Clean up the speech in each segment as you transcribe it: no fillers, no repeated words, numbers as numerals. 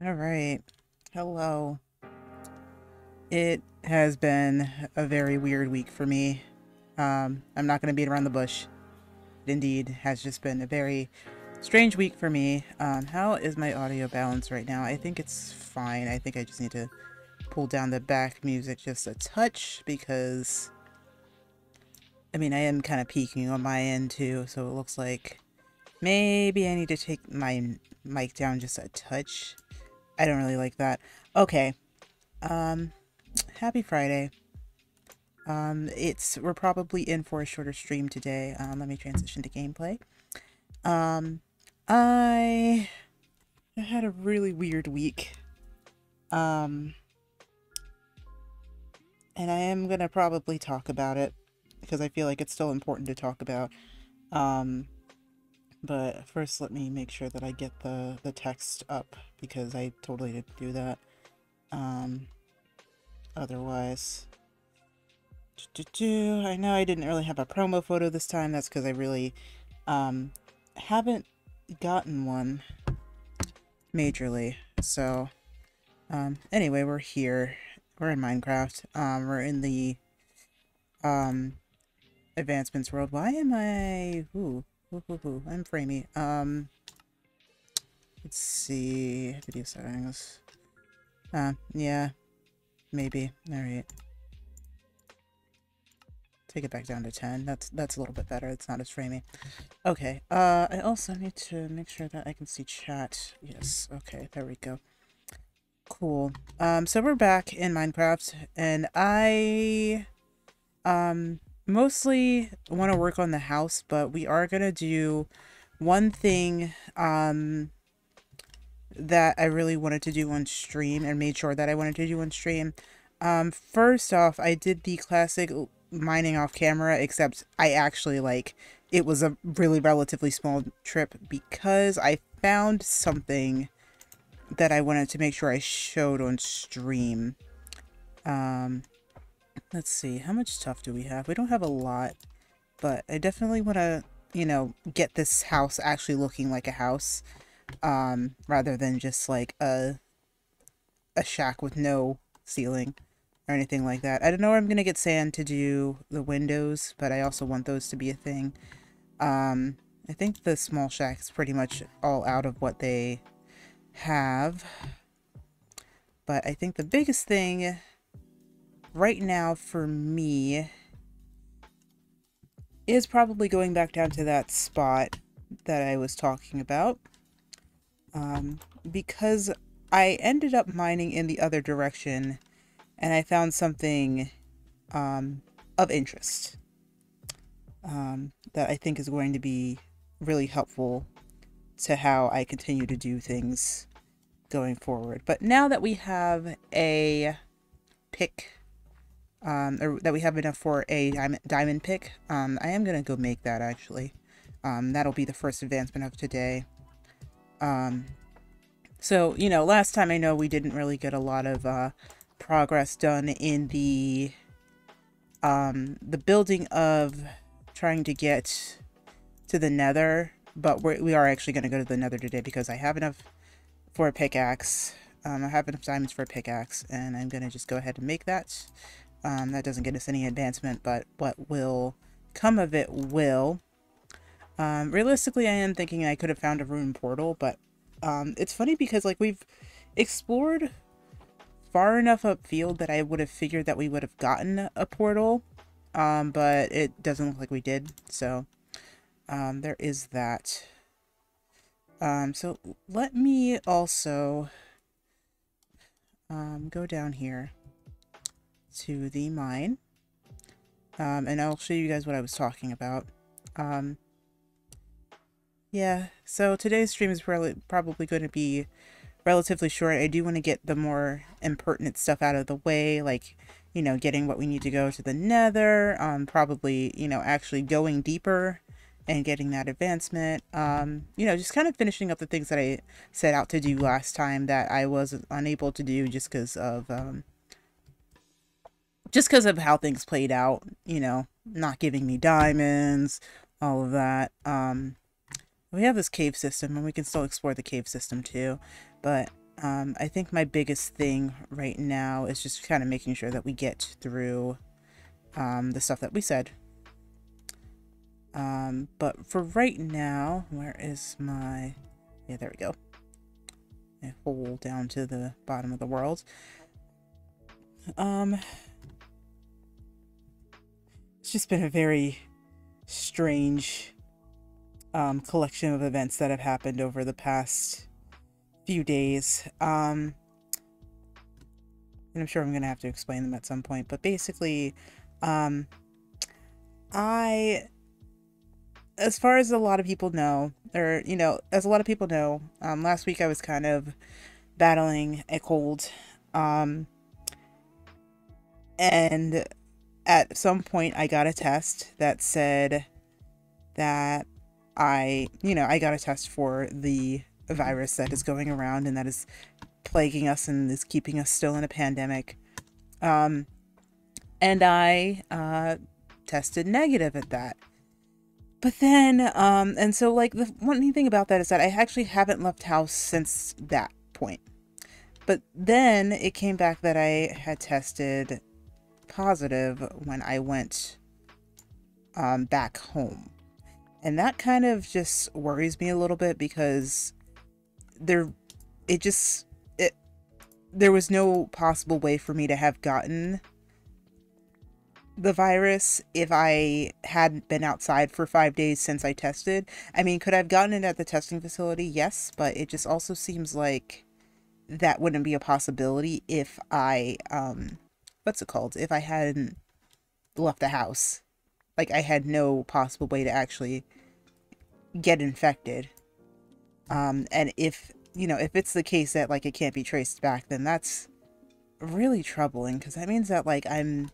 All right. Hello. It has been a very weird week for me. I'm not going to beat around the bush. It indeed has just been a very strange week for me. How is my audio balance right now? I think it's fine. I think I just need to pull down the back music just a touch because, I mean, I am kind of peaking on my end too, so it looks like maybe I need to take my mic down just a touch. I don't really like that. Okay. Um, Happy Friday. We're probably in for a shorter stream today. Let me transition to gameplay. Um, I had a really weird week. Um, and I am gonna probably talk about it because I feel like it's still important to talk about. Um, but first let me make sure that I get the text up because I totally didn't do that. Um, Otherwise, I know I didn't really have a promo photo this time. That's because I really um haven't gotten one majorly. So anyway, we're here. We're in Minecraft. We're in the um advancements world. Why am I I'm framey. Let's see. Video settings. Yeah, maybe. Alright. Take it back down to 10. That's a little bit better. It's not as framey. Okay. I also need to make sure that I can see chat. Yes. Okay. There we go. Cool. So we're back in Minecraft, and I mostly want to work on the house, but we are gonna do one thing that I really wanted to do on stream and made sure that I wanted to do on stream. First off, I did the classic mining off camera, except I actually, like, it was a really relatively small trip because I found something that I wanted to make sure I showed on stream. Let's see, how much stuff do we have? We don't have a lot, but I definitely want to, get this house actually looking like a house, rather than just like a shack with no ceiling or anything like that. I don't know where I'm gonna get sand to do the windows, but I also want those to be a thing. I think the small shack is pretty much all out of what they have. But I think the biggest thing right now for me is probably going back down to that spot that I was talking about. Because I ended up mining in the other direction and I found something of interest that I think is going to be really helpful to how I continue to do things going forward. But now that we have a pick, or that we have enough for a diamond pick, I am going to go make that actually. That'll be the first advancement of today. So, last time I know we didn't really get a lot of progress done in the building of trying to get to the Nether, but we are actually going to go to the Nether today because I have enough for a pickaxe. I have enough diamonds for a pickaxe, and I'm going to just go ahead and make that. That doesn't get us any advancement, but what will come of it will. Realistically, I am thinking I could have found a rune portal, but it's funny because, like, we've explored far enough upfield that I would have figured that we would have gotten a portal, but it doesn't look like we did, so there is that. So let me also go down here to the mine, and I'll show you guys what I was talking about. Yeah, so today's stream is probably going to be relatively short. I do want to get the more impertinent stuff out of the way, like, getting what we need to go to the Nether, probably, actually going deeper and getting that advancement. Just kind of finishing up the things that I set out to do last time that I was unable to do just because of how things played out, not giving me diamonds, all of that. We have this cave system, and we can still explore the cave system too, but I think my biggest thing right now is just kind of making sure that we get through the stuff that we said. But for right now, where is my... Yeah, there we go. A hole down to the bottom of the world. It's just been a very strange collection of events that have happened over the past few days. And I'm sure I'm going to have to explain them at some point, but basically, as far as a lot of people know, or, you know, as a lot of people know, last week I was kind of battling a cold, and at some point I got a test that said that I got a test for the virus that is going around and that is plaguing us and is keeping us still in a pandemic. And I tested negative at that. But then, and so, like, the one neat thing about that is that I actually haven't left house since that point. But then it came back that I had tested positive when I went back home. And that kind of just worries me a little bit because there was no possible way for me to have gotten the virus if I hadn't been outside for 5 days since I tested. I mean, could I have gotten it at the testing facility? Yes, but it just also seems like that wouldn't be a possibility if I, what's it called? If I hadn't left the house. Like, I had no possible way to actually get infected. And if, you know, if it's the case that, like, it can't be traced back, then that's really troubling, because that means that, like, I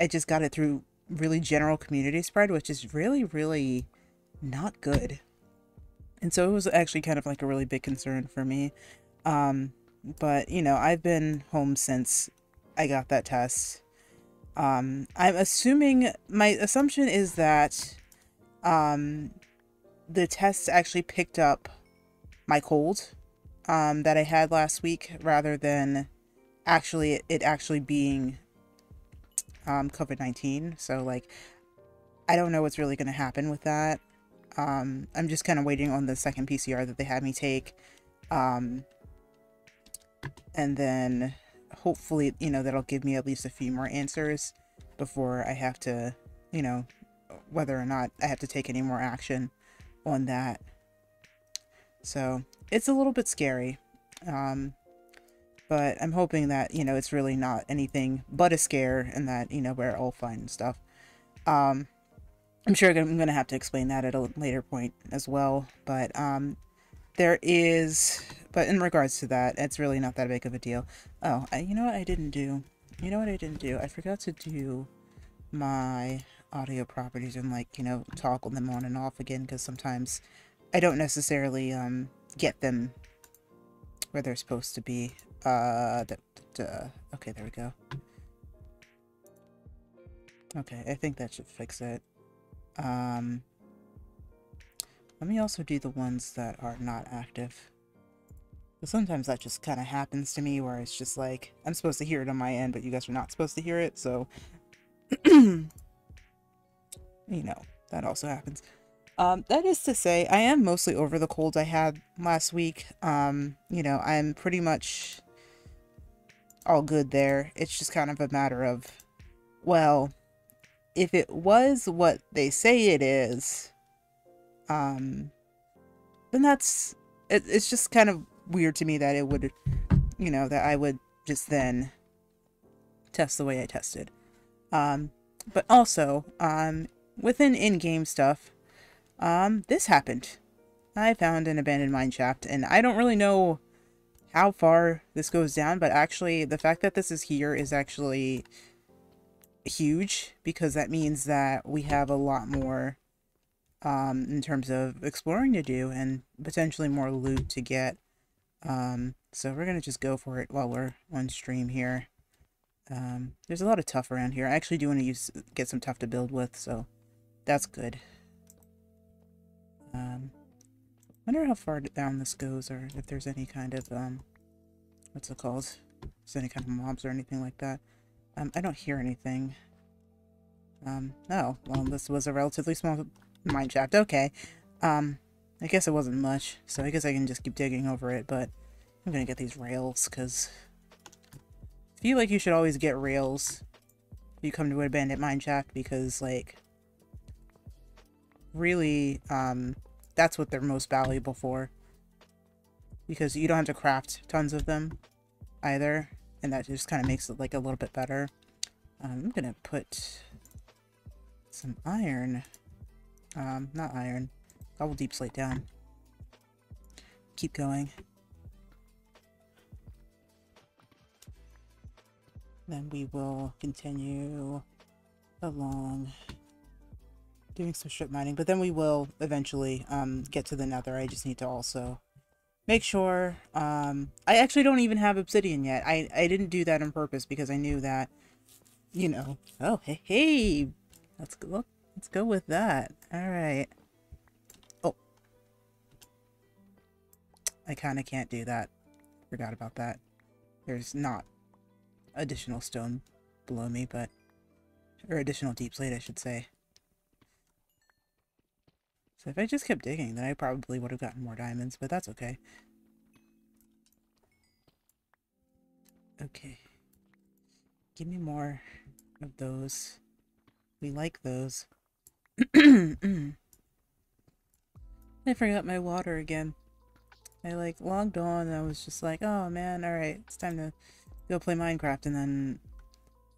just got it through really general community spread, which is really, really not good. And so it was actually kind of like a really big concern for me. But, you know, I've been home since I got that test. I'm assuming, my assumption is that the test actually picked up my cold that I had last week, rather than it actually being COVID-19. So, like, I don't know what's really going to happen with that. I'm just kind of waiting on the second PCR that they had me take. And then hopefully, you know, that'll give me at least a few more answers before I have to, you know, whether or not I have to take any more action on that. So it's a little bit scary. But I'm hoping that, you know, it's really not anything but a scare and that, you know, we're all fine and stuff. I'm sure I'm going to have to explain that at a later point as well. But but in regards to that, it's really not that big of a deal. Oh, you know what I didn't do? You know what I didn't do? I forgot to do my audio properties and, like, you know, toggle them on and off again, because sometimes I don't necessarily get them where they're supposed to be. Okay, there we go. Okay, I think that should fix it. Let me also do the ones that are not active. But sometimes that just kind of happens to me, where it's just like, I'm supposed to hear it on my end, but you guys are not supposed to hear it, so... you know, that also happens. That is to say, I am mostly over the cold I had last week. You know, I'm pretty much all good there. It's just kind of a matter of, well, if it was what they say it is, then it's just kind of weird to me that it would, you know, that I would just then test the way I tested. But also, within in-game stuff, this happened. I found an abandoned mine shaft, and I don't really know how far this goes down, but actually the fact that this is here is actually huge, because that means that we have a lot more in terms of exploring to do and potentially more loot to get. So we're gonna just go for it while we're on stream here. There's a lot of tuff around here. I actually do want to get some tuff to build with, so that's good. Wonder how far down this goes, or if there's any kind of, what's it called? If there's any kind of mobs or anything like that. I don't hear anything. Oh, well, this was a relatively small mine shaft. Okay. I guess it wasn't much, so I guess I can just keep digging over it, but I'm gonna get these rails, because I feel like you should always get rails if you come to an abandoned mine shaft, because, like, really, that's what they're most valuable for. Because you don't have to craft tons of them, either, and that just kind of makes it, like, a little bit better. I'm gonna put some iron. Not iron. Double deep slate down. Keep going. Then we will continue along doing some strip mining, but then we will eventually get to the Nether. I just need to also make sure I actually don't even have obsidian yet. I didn't do that on purpose because I knew that, you know. Oh, hey, let's go with that. All right. Oh, I kind of can't do that. Forgot about that. There's not additional stone below me, but, or additional deep slate, I should say. So if I just kept digging, then I probably would have gotten more diamonds, but that's okay. Okay. Give me more of those. We like those. I forgot my water again. I, like, logged on and I was just like, oh man, alright, it's time to go play Minecraft, and then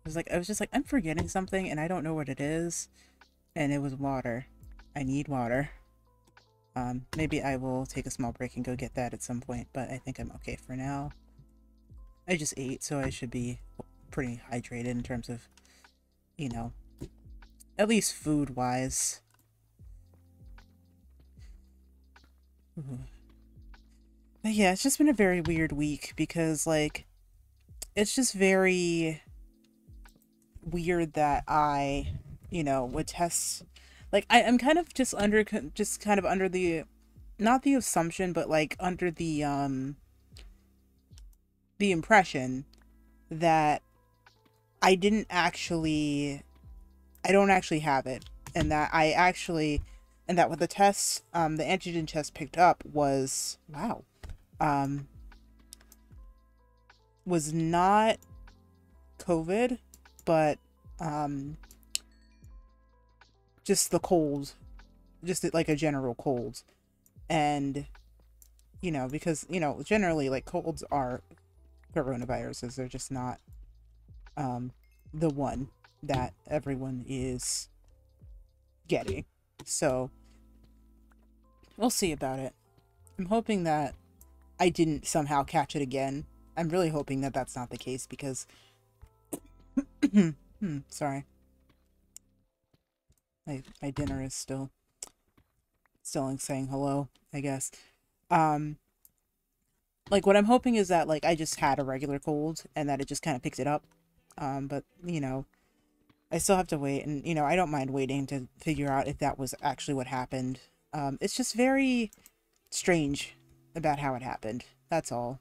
I was just like, I'm forgetting something and I don't know what it is, and it was water. I need water. Maybe I will take a small break and go get that at some point, but I think I'm okay for now. I just ate, so I should be pretty hydrated in terms of, you know, at least food-wise. But yeah, it's just been a very weird week because, like, it's just very weird that I, you know, would test. Like, I'm kind of just under the, not the assumption, but, like, under the impression that I don't actually have it, and that what the test, the antigen test picked up was, wow, was not COVID, but, just the cold, just like a general cold. And, you know, because, you know, generally, like, colds are coronaviruses. They're just not, the one that everyone is getting. So, we'll see about it. I'm hoping that I didn't somehow catch it again. I'm really hoping that that's not the case, because sorry. My dinner is still saying hello, I guess. Like, what I'm hoping is that, like, I just had a regular cold and that it just kind of picked it up. But, you know, I still have to wait, and, you know, I don't mind waiting to figure out if that was actually what happened. It's just very strange about how it happened. That's all.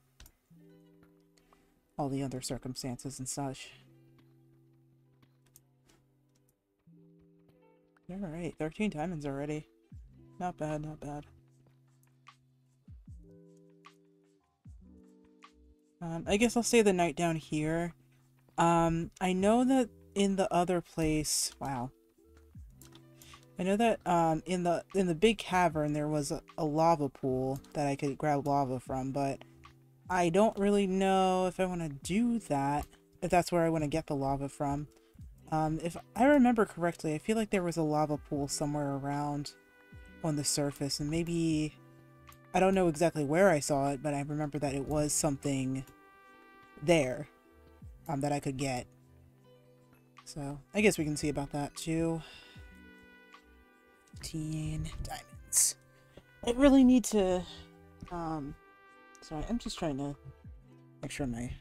All the other circumstances and such. Alright, 13 diamonds already. Not bad, not bad. I guess I'll stay the night down here. I know that in the other place, wow. I know that in the big cavern there was a lava pool that I could grab lava from, but I don't really know if I want to do that, if that's where I want to get the lava from. If I remember correctly, I feel like there was a lava pool somewhere around on the surface, and maybe, I don't know exactly where I saw it, but I remember that it was something there that I could get. So I guess we can see about that too. 15 diamonds. I really need to, sorry, I'm just trying to make sure my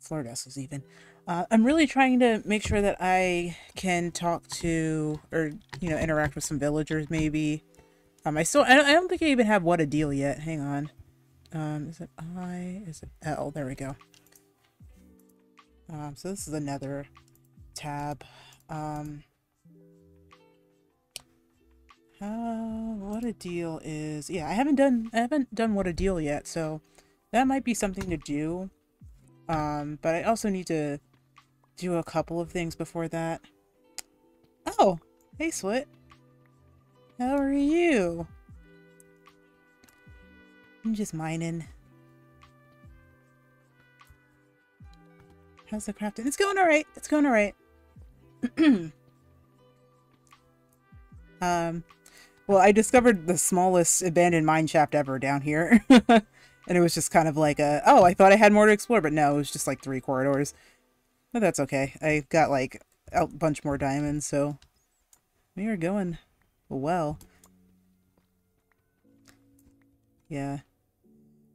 floor dust is even. I'm really trying to make sure that I can talk to, or, you know, interact with some villagers maybe, I don't think I even have what a deal yet. Hang on. Is it I? Is it L? There we go. So this is another tab. What a deal is, yeah, I haven't done what a deal yet, so that might be something to do. But I also need to do a couple of things before that. Oh, hey Slit. How are you? I'm just mining. How's the crafting? It's going alright. It's going alright. Well, I discovered the smallest abandoned mine shaft ever down here. And it was just kind of like oh, I thought I had more to explore, but no, it was just like 3 corridors. But that's okay. I got like a bunch more diamonds, so we are going well. Yeah.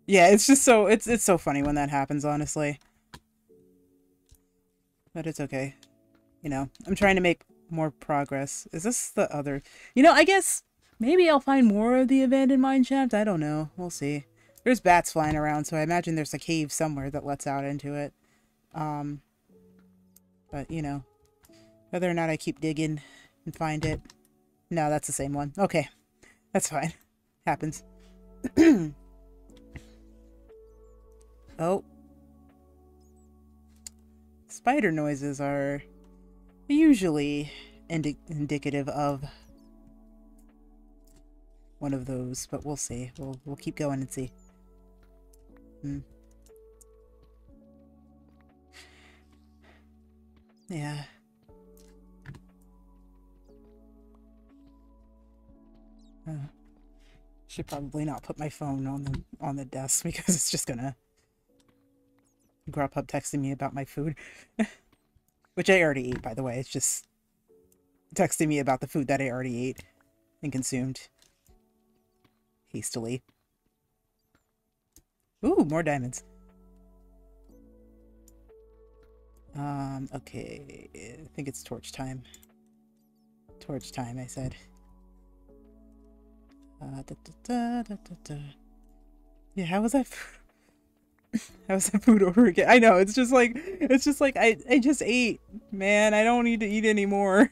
Yeah, it's just so, it's so funny when that happens, honestly. But it's okay. You know, I'm trying to make more progress. Is this the other? You know, I guess maybe I'll find more of the abandoned mine shaft. I don't know. We'll see. There's bats flying around, so I imagine there's a cave somewhere that lets out into it. But, you know, whether or not I keep digging and find it. No, that's the same one. Okay. That's fine. Happens. Oh. Spider noises are usually indicative of one of those, but we'll see. We'll keep going and see. Yeah. Should probably not put my phone on the desk because it's just gonna Grubhub texting me about my food. Which I already ate, by the way. It's just texting me about the food that I already ate and consumed hastily. Ooh, more diamonds. Okay. I think it's torch time. Torch time, I said. Yeah, how was that food? How was that food over again? I know, it's just like I just ate. Man, I don't need to eat anymore.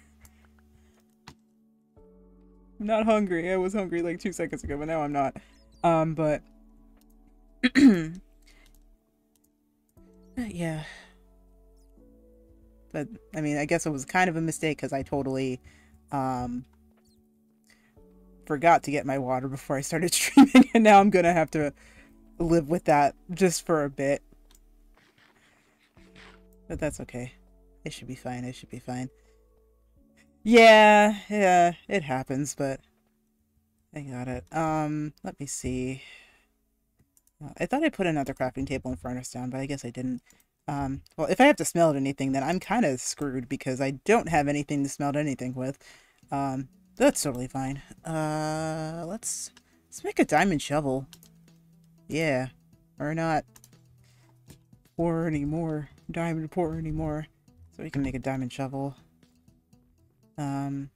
I'm not hungry. I was hungry like 2 seconds ago, but now I'm not. But yeah. But I mean, I guess it was kind of a mistake because I totally forgot to get my water before I started streaming, and now I'm gonna have to live with that just for a bit. But that's okay. It should be fine. It should be fine. Yeah, it happens, but I got it. Let me see. I thought I put another crafting table in furnace down, but I guess I didn't. Well, if I have to smelt anything, then I'm kind of screwed because I don't have anything to smelt anything with. That's totally fine. Let's make a diamond shovel. Yeah, or not pour any more diamond, pour any more, so we can make a diamond shovel. I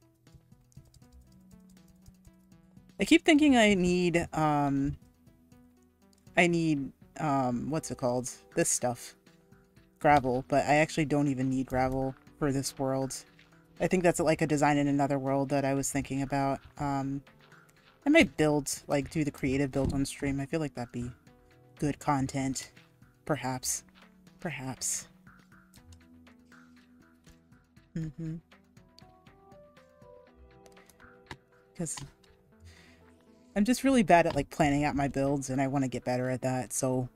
keep thinking I need what's it called? This stuff. Gravel, but I actually don't even need gravel for this world. I think that's like a design in another world that I was thinking about. I might build, like, do the creative build on stream. I feel like that'd be good content. Perhaps. Perhaps. Because I'm just really bad at, like, planning out my builds, and I want to get better at that, so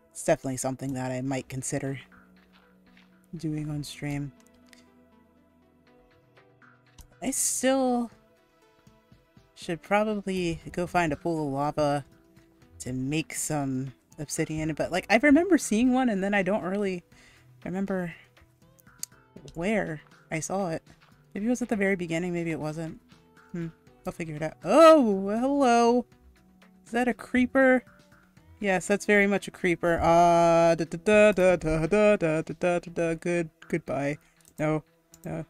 it's definitely something that I might consider doing on stream. I still should probably go find a pool of lava to make some obsidian, but like I remember seeing one and then I don't really remember where I saw it. Maybe it was at the very beginning, maybe it wasn't. I'll figure it out. Oh, hello. Is that a creeper? Yes, that's very much a creeper. Goodbye. No. No.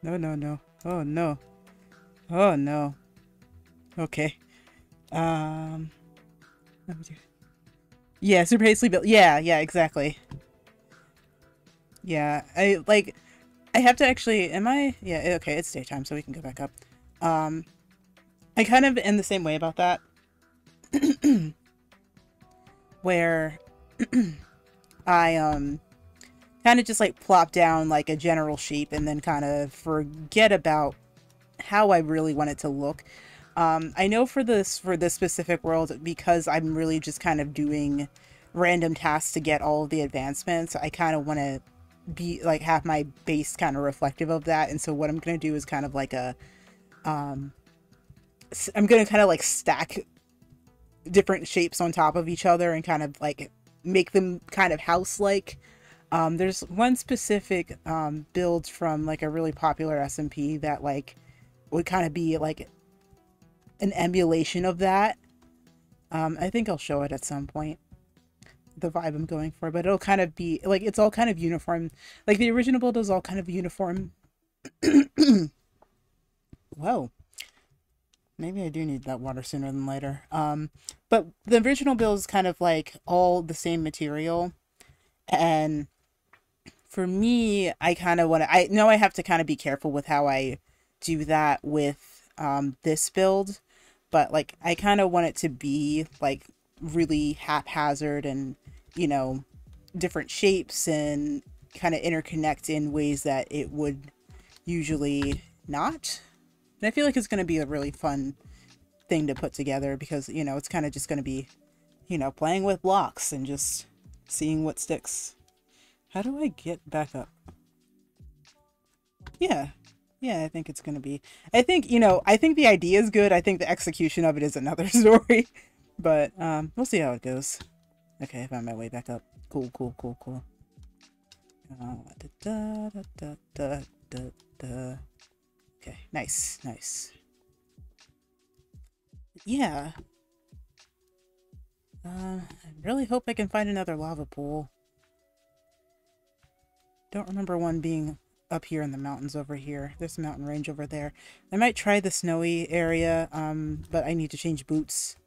No, no, no. Oh no. Oh no. Okay. Let me do. Yeah, super hastily built. Yeah, yeah, exactly. Yeah, I have to actually, am I? Yeah, okay, it's daytime, so we can go back up. Um, I kind of am the same way about that, where I, kind of just like plop down like a general shape and then kind of forget about how I really want it to look. I know for this specific world, because I'm really just kind of doing random tasks to get all of the advancements, I kind of want to be like have my base kind of reflective of that. And so what I'm going to do is kind of like I'm going to kind of like stack different shapes on top of each other and kind of like make them kind of house-like. There's one specific build from like a really popular SMP that like would kind of be like an emulation of that. I think I'll show it at some point, the vibe I'm going for, but it'll kind of be like it's all kind of uniform. Like the original build is all kind of uniform. Whoa. Maybe I do need that water sooner than later. But the original build is kind of like all the same material. And for me, I kind of want to, I know I have to kind of be careful with how I do that with this build. But like, I kind of want it to be like really haphazard and, you know, different shapes and kind of interconnect in ways that it would usually not. And I feel like it's going to be a really fun thing to put together because, you know, it's kind of just going to be, you know, playing with blocks and just seeing what sticks. How do I get back up? Yeah. Yeah, I think it's going to be. I think, you know, I think the idea is good. I think the execution of it is another story. But we'll see how it goes. Okay, I found my way back up. Cool, cool, cool, cool. Da, da, da, da, da, da. Okay, nice, nice. Yeah. I really hope I can find another lava pool. Don't remember one being up here in the mountains over here. There's a mountain range over there. I might try the snowy area, but I need to change boots.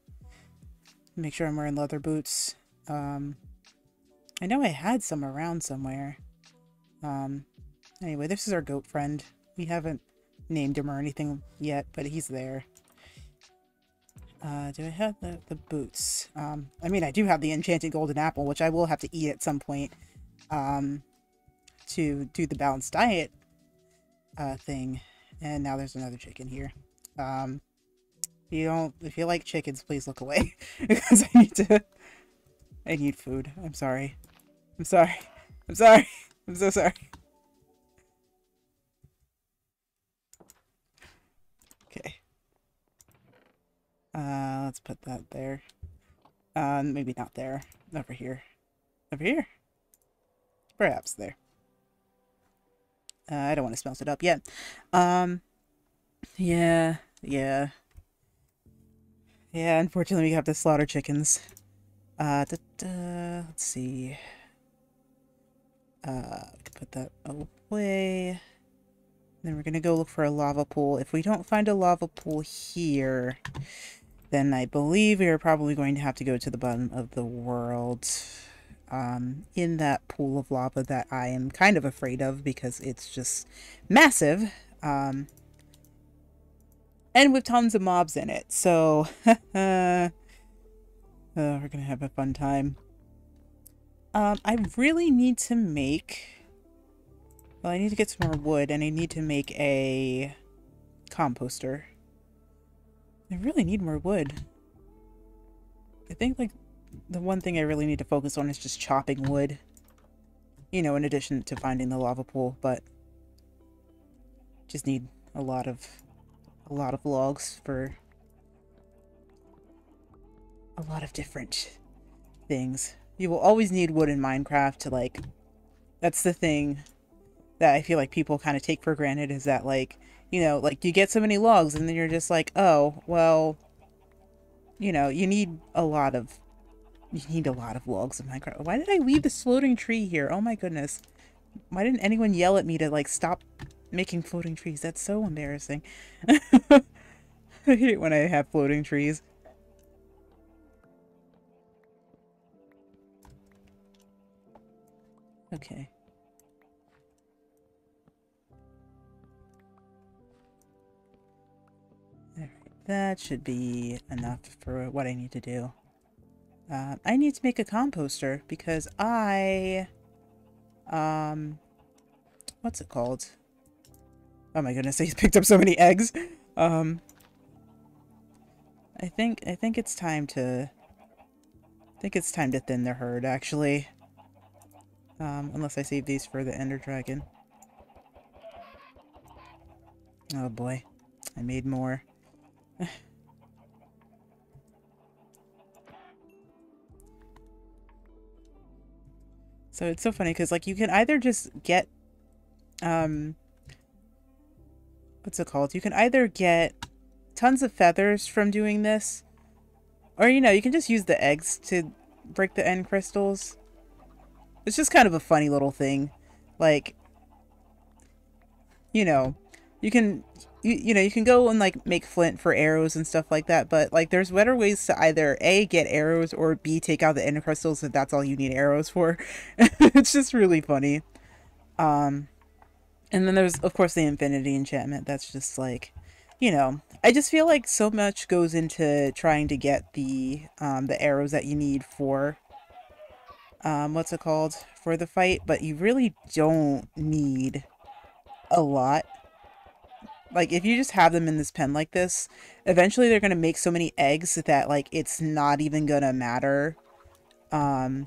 Make sure I'm wearing leather boots. I know I had some around somewhere. Anyway, this is our goat friend. We haven't named him or anything yet, but he's there. Do I have the boots? I mean, I do have the enchanted golden apple, which I will have to eat at some point, to do the balanced diet, thing. And now there's another chicken here. If you like chickens, please look away, because I need food. I'm sorry. I'm sorry. I'm sorry. I'm so sorry. Okay. Let's put that there. Maybe not there. Over here. Over here? Perhaps there. I don't want to smelt it up yet. Yeah. Yeah. Yeah, unfortunately we have to slaughter chickens. Let's see. We can put that away. Then we're gonna go look for a lava pool. If we don't find a lava pool here, then I believe we are probably going to have to go to the bottom of the world. In that pool of lava that I am kind of afraid of because it's just massive. And with tons of mobs in it. So, we're gonna have a fun time. I really need to make... Well, I need to get some more wood, and I need to make a composter. I really need more wood. I think, like, the one thing I really need to focus on is just chopping wood. You know, in addition to finding the lava pool, but... just need a lot of logs for a lot of different things. You will always need wood in Minecraft to, like... That's the thing that I feel like people kind of take for granted, is that, like, you know, like, you get so many logs and then you're just like, oh, well, you know, you need a lot of logs in Minecraft. Why did I leave this floating tree here? Oh my goodness. Why didn't anyone yell at me to, like, stop making floating trees? That's so embarrassing. I hate when I have floating trees. Okay. Alright, that should be enough for what I need to do. I need to make a composter because what's it called? Oh my goodness, I picked up so many eggs. I think it's time to thin the herd, actually. Unless I save these for the Ender Dragon. Oh boy, I made more. So it's so funny because, like, you can either just get, what's it called? You can either get tons of feathers from doing this, or, you know, you can just use the eggs to break the end crystals. It's just kind of a funny little thing. Like, you know, you can, you know, you can go and, like, make flint for arrows and stuff like that, but, like, there's better ways to either A, get arrows, or B, take out the end crystals if that's all you need arrows for. It's just really funny. And then there's, of course, the infinity enchantment. That's just like, you know, I just feel like so much goes into trying to get the arrows that you need for, what's it called? For the fight, but you really don't need a lot. Like, if you just have them in this pen like this, eventually they're going to make so many eggs that, like, it's not even going to matter. And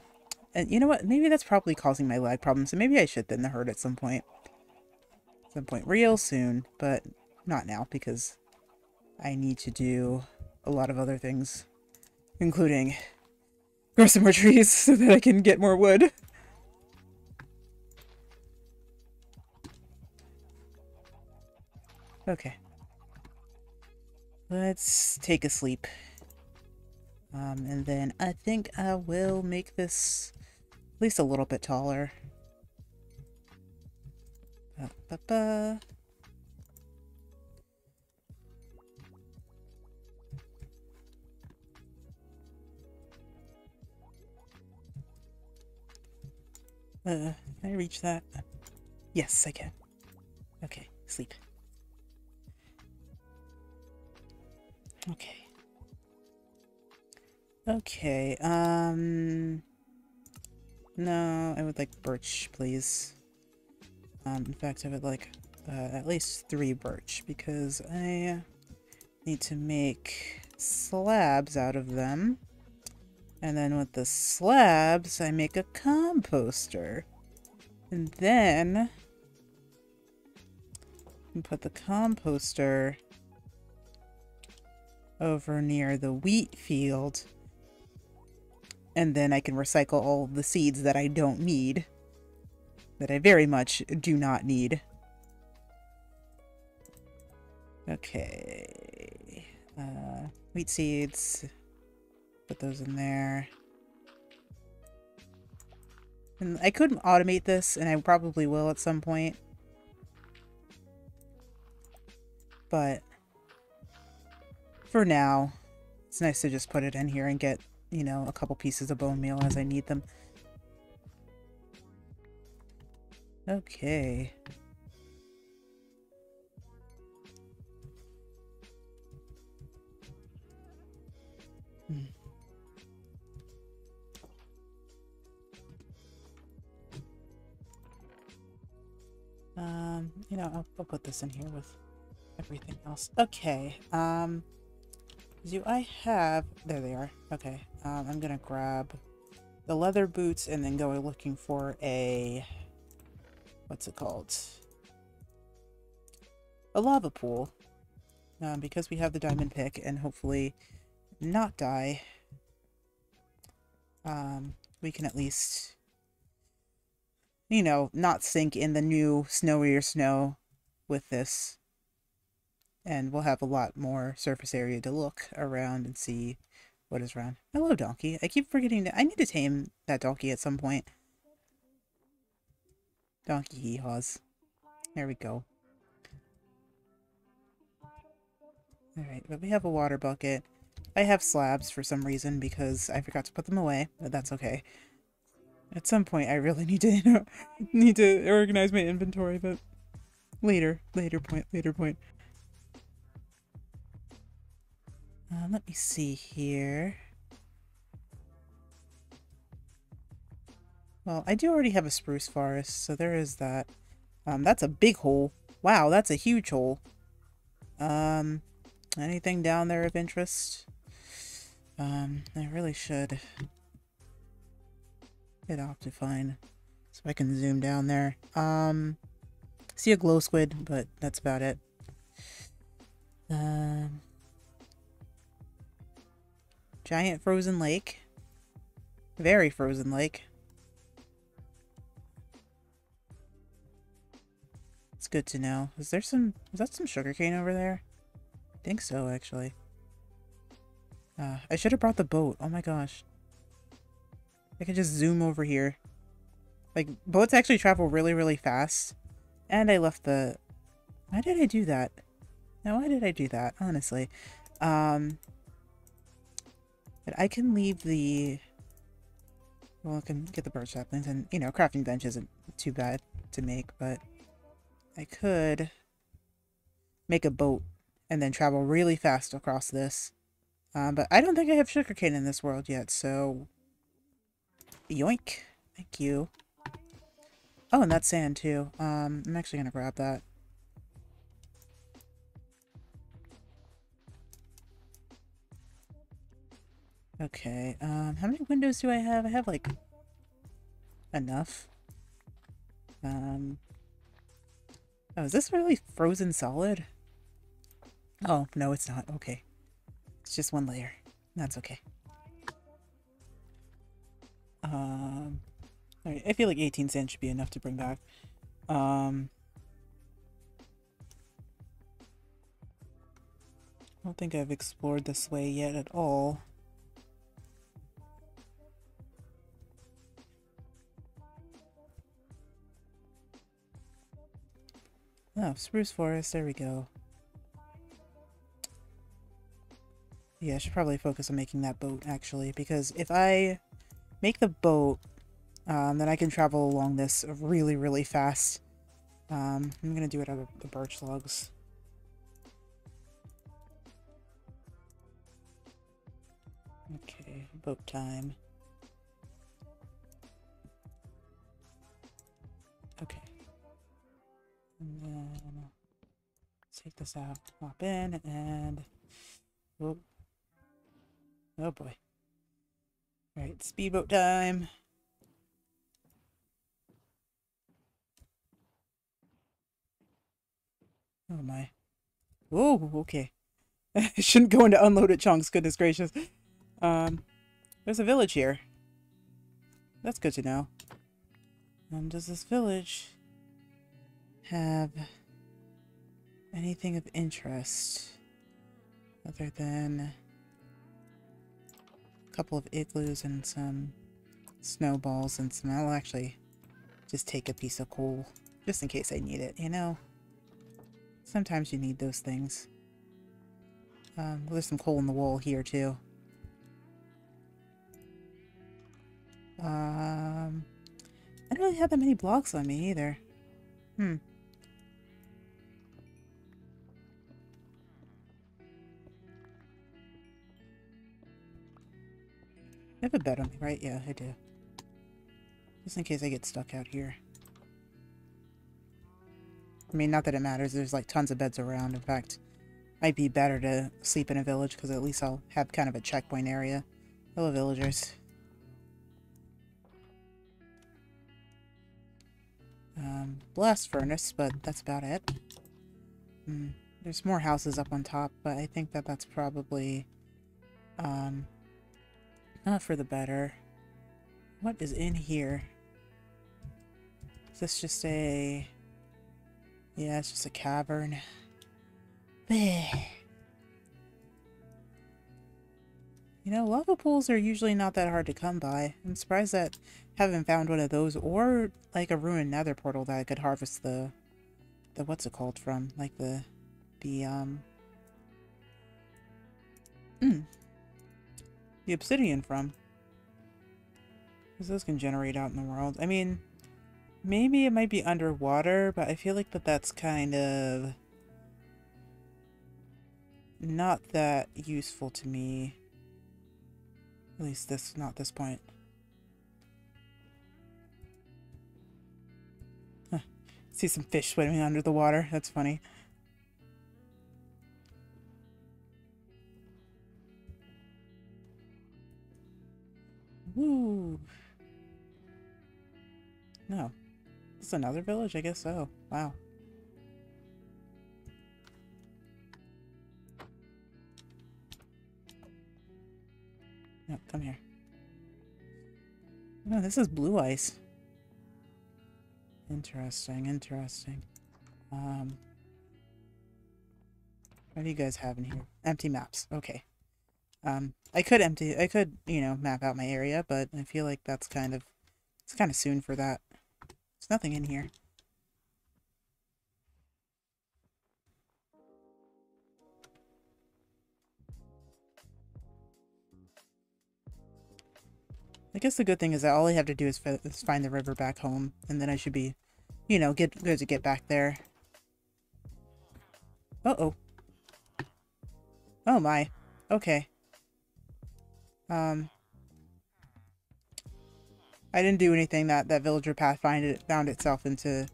you know what? Maybe that's probably causing my lag problem, so maybe I should thin the herd at some point. Real soon, but not now because I need to do a lot of other things, including grow some more trees so that I can get more wood. Okay. Let's take a sleep. And then I think I will make this at least a little bit taller. Ba-ba-ba. Can I reach that? Yes, I can. Okay, sleep. Okay. Okay, no, I would like birch, please. In fact, I would like at least 3 birch because I need to make slabs out of them. And then with the slabs, I make a composter. And then I put the composter over near the wheat field. And then I can recycle all the seeds that I don't need. That I very much do not need. Okay. Wheat seeds. Put those in there. And I could automate this, and I probably will at some point. But for now, it's nice to just put it in here and get, you know, a couple pieces of bone meal as I need them. Okay. You know, I'll put this in here with everything else. Okay, do I have... There they are. Okay, I'm gonna grab the leather boots and then go looking for a... What's it called? A lava pool. Because we have the diamond pick and hopefully not die, we can at least, you know, not sink in the new snowier snow with this. And we'll have a lot more surface area to look around and see what is around. Hello, donkey. I keep forgetting to... I need to tame that donkey at some point. Donkey hee-haws. There we go. Alright, but we have a water bucket. I have slabs for some reason because I forgot to put them away, but that's okay. At some point I really need to, you know, need to organize my inventory, but later point. Let me see here. Well, I do already have a spruce forest, so there is that. That's a big hole. Wow, that's a huge hole. Anything down there of interest? I really should hit Optifine so I can zoom down there. See a glow squid, but that's about it. Giant frozen lake. Very frozen lake. It's good to know. Is that some sugarcane over there? I think so, actually. I should have brought the boat. Oh my gosh. I could just zoom over here. Like, boats actually travel really, really fast. And I left the... Why did I do that? Now, why did I do that? Honestly. But I can leave the... Well, I can get the bird saplings, and, you know, crafting bench isn't too bad to make, but I could make a boat and then travel really fast across this. But I don't think I have sugarcane in this world yet, so... Yoink. Thank you. Oh, and that's sand, too. I'm actually gonna grab that. Okay, how many windows do I have? I have, like, enough. Oh, is this really frozen solid? Oh, no, it's not. Okay. It's just one layer. That's okay. Alright, I feel like 18 sand should be enough to bring back. I don't think I've explored this way yet at all. Oh, spruce forest, there we go. Yeah, I should probably focus on making that boat, actually, because if I make the boat, then I can travel along this really, really fast. I'm gonna do it out of the birch logs. Okay, boat time. Okay. And then take this out, hop in, and... Oh, oh boy. Alright, speedboat time. Oh my. Oh, okay. I shouldn't go into unloaded chunks, goodness gracious. There's a village here. That's good to know. Does this village have anything of interest other than a couple of igloos and some snowballs and some... I'll actually just take a piece of coal just in case I need it, you know? Sometimes you need those things. Well, there's some coal in the wall here too. I don't really have that many blocks on me either. I have a bed on me, right? Yeah, I do. Just in case I get stuck out here. I mean, not that it matters. There's like tons of beds around. In fact, might be better to sleep in a village because at least I'll have kind of a checkpoint area. Hello, villagers. Blast furnace, but that's about it. There's more houses up on top, but I think that that's probably not for the better. What is in here? Is this just a... Yeah, it's just a cavern. Bleh. You know, lava pools are usually not that hard to come by. I'm surprised that I haven't found one of those, or like a ruined nether portal that I could harvest the what's it called from? Like the the obsidian from? Because those can generate out in the world. I mean, maybe it might be underwater, but I feel like that's kind of not that useful to me. At least not this point. Huh. See some fish swimming under the water. That's funny. Woo! No. Is this another village? I guess so. Wow. No, come here. No, this is blue ice. Interesting, interesting. What do you guys have in here? Empty maps. Okay. I could, you know, map out my area, but I feel like it's kind of soon for that. There's nothing in here. I guess the good thing is that all I have to do is find the river back home, and then I should be, you know, good to get back there. Uh-oh. Oh my. Okay. I didn't do anything. That villager path found itself into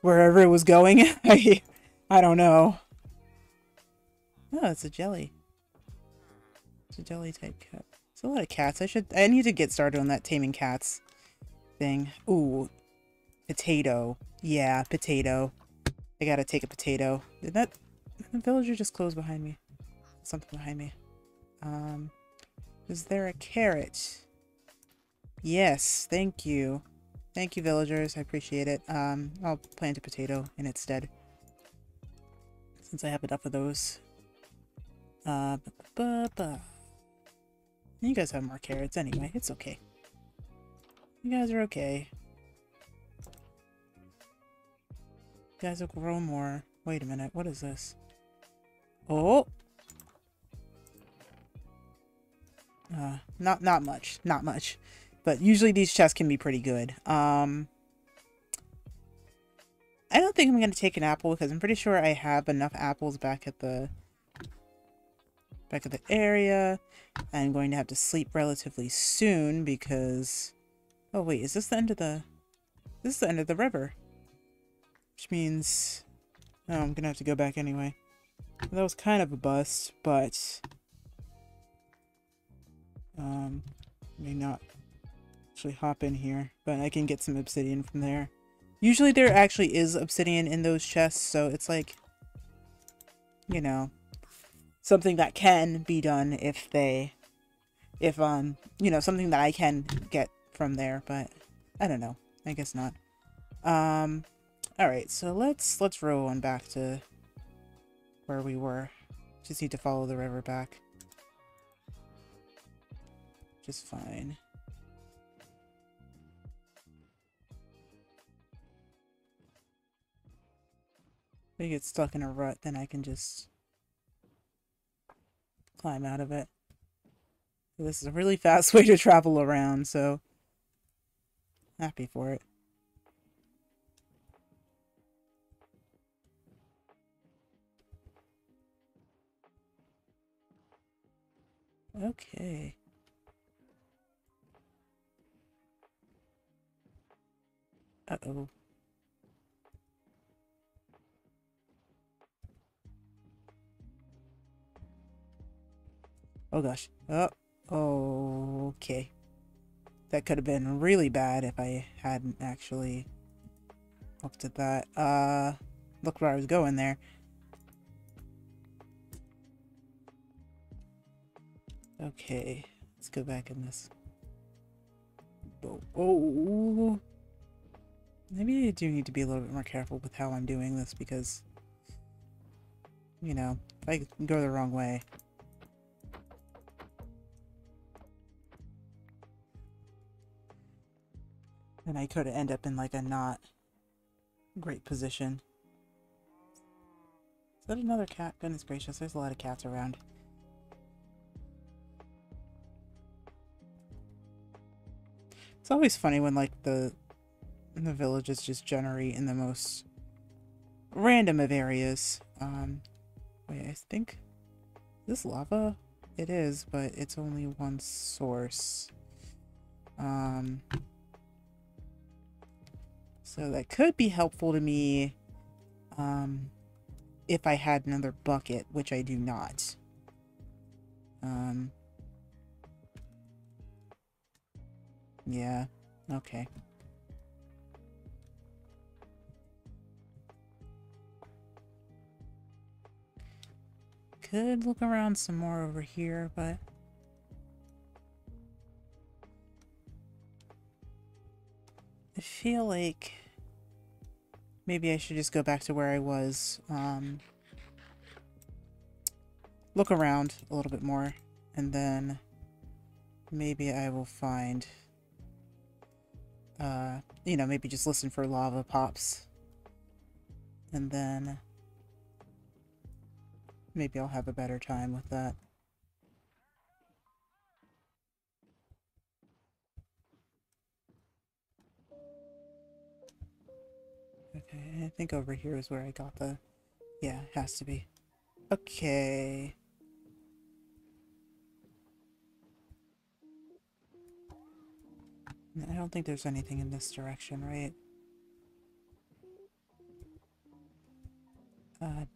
wherever it was going. I don't know. Oh, it's a jelly. It's a jelly type cat. It's a lot of cats. I need to get started on that taming cats thing. Ooh. Potato. Yeah, potato. I gotta take a potato. Did the villager just close behind me? Something behind me. Is there a carrot? Yes, thank you. Thank you, villagers. I appreciate it. I'll plant a potato in its stead, since I have enough of those. You guys have more carrots anyway. It's okay. You guys are okay. You guys will grow more. Wait a minute. What is this? Oh! Not much. Not much. But usually these chests can be pretty good. I don't think I'm going to take an apple because I'm pretty sure I have enough apples back at the area. I'm going to have to sleep relatively soon because... Oh wait, is this the end of the... This is the end of the river. Which means... Oh, I'm going to have to go back anyway. That was kind of a bust, but... may not actually hop in here, but I can get some obsidian from there. Usually there actually is obsidian in those chests, so it's like, you know, something that can be done if you know, something that I can get from there, but I don't know. I guess not. Alright, so let's row on back to where we were. Just need to follow the river back. Just fine. If I get stuck in a rut, then I can just climb out of it. This is a really fast way to travel around, so happy for it. Okay. Uh-oh. Oh gosh. Oh, okay. That could have been really bad if I hadn't actually looked at that. Look where I was going there. Okay, let's go back in this. Oh. Maybe I do need to be a little bit more careful with how I'm doing this because, you know, if I go the wrong way. Then I could end up in like a not great position. Is that another cat? Goodness gracious, there's a lot of cats around. It's always funny when like the villages just generate in the most random of areas. Wait, I think this lava? It is, but it's only one source. So that could be helpful to me, if I had another bucket, which I do not. Yeah, okay. Could look around some more over here, but I feel like maybe I should just go back to where I was. Look around a little bit more, and then maybe I will find, you know, maybe just listen for lava pops. And then maybe I'll have a better time with that. Okay, I think over here is where I got the... Yeah, it has to be. Okay. I don't think there's anything in this direction, right?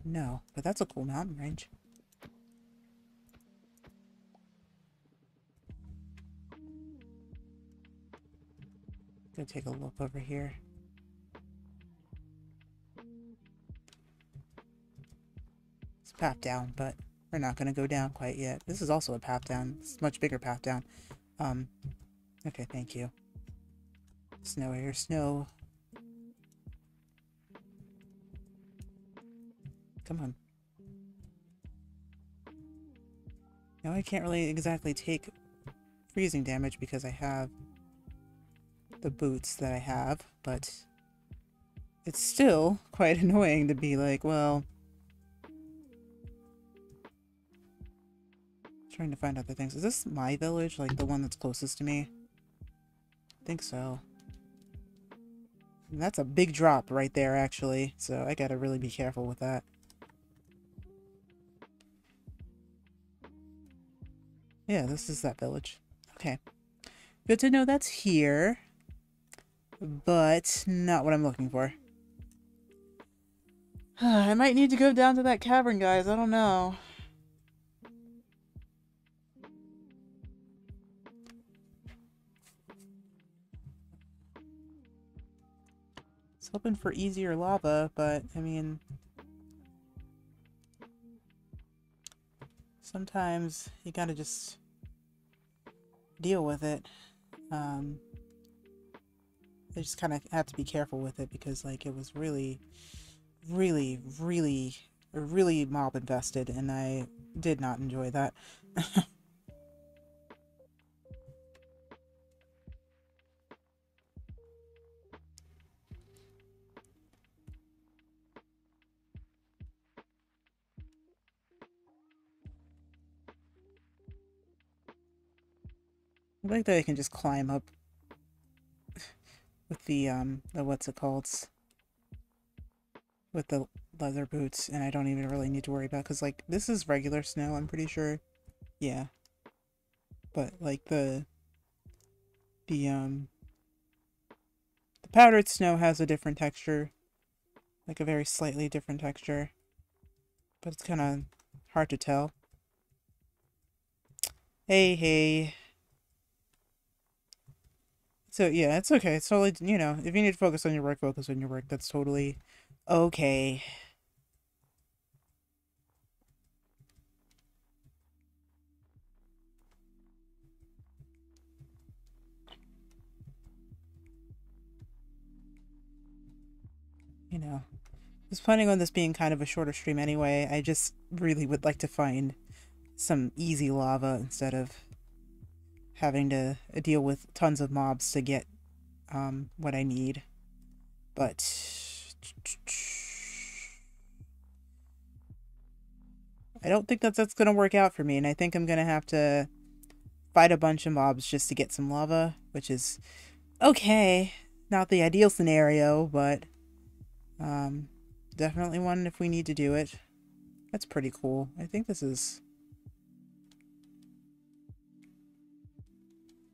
No. But that's a cool mountain range. Go take a look over here. It's a path down, but we're not going to go down quite yet. This is also a path down. It's a much bigger path down. Okay, thank you. Snow here, snow. Come on. Now I can't really exactly take freezing damage because I have the boots that I have, but it's still quite annoying to be like, well, trying to find other things. Is this my village, like the one that's closest to me? I think so. And that's a big drop right there, actually, so I gotta really be careful with that. Yeah, this is that village. Okay. Good to know that's here, but not what I'm looking for. I might need to go down to that cavern, guys. I don't know. I was hoping for easier lava, but, I mean... sometimes you gotta just deal with it. I just kind of have to be careful with it because, like, it was really mob infested, and I did not enjoy that. I like that I can just climb up with the what's it called? With the leather boots, and I don't even really need to worry about, because, like, this is regular snow, I'm pretty sure. Yeah. But, like, the powdered snow has a different texture. Like, a very slightly different texture. But it's kind of hard to tell. Hey. So, yeah, it's okay. It's totally, you know, if you need to focus on your work, focus on your work. That's totally okay. You know, I was planning on this being kind of a shorter stream anyway. I just really would like to find some easy lava instead of having to deal with tons of mobs to get what I need. But I don't think that's gonna work out for me, and I think I'm gonna have to fight a bunch of mobs just to get some lava, which is okay. Not the ideal scenario, but definitely one if we need to do it. That's pretty cool. I think this is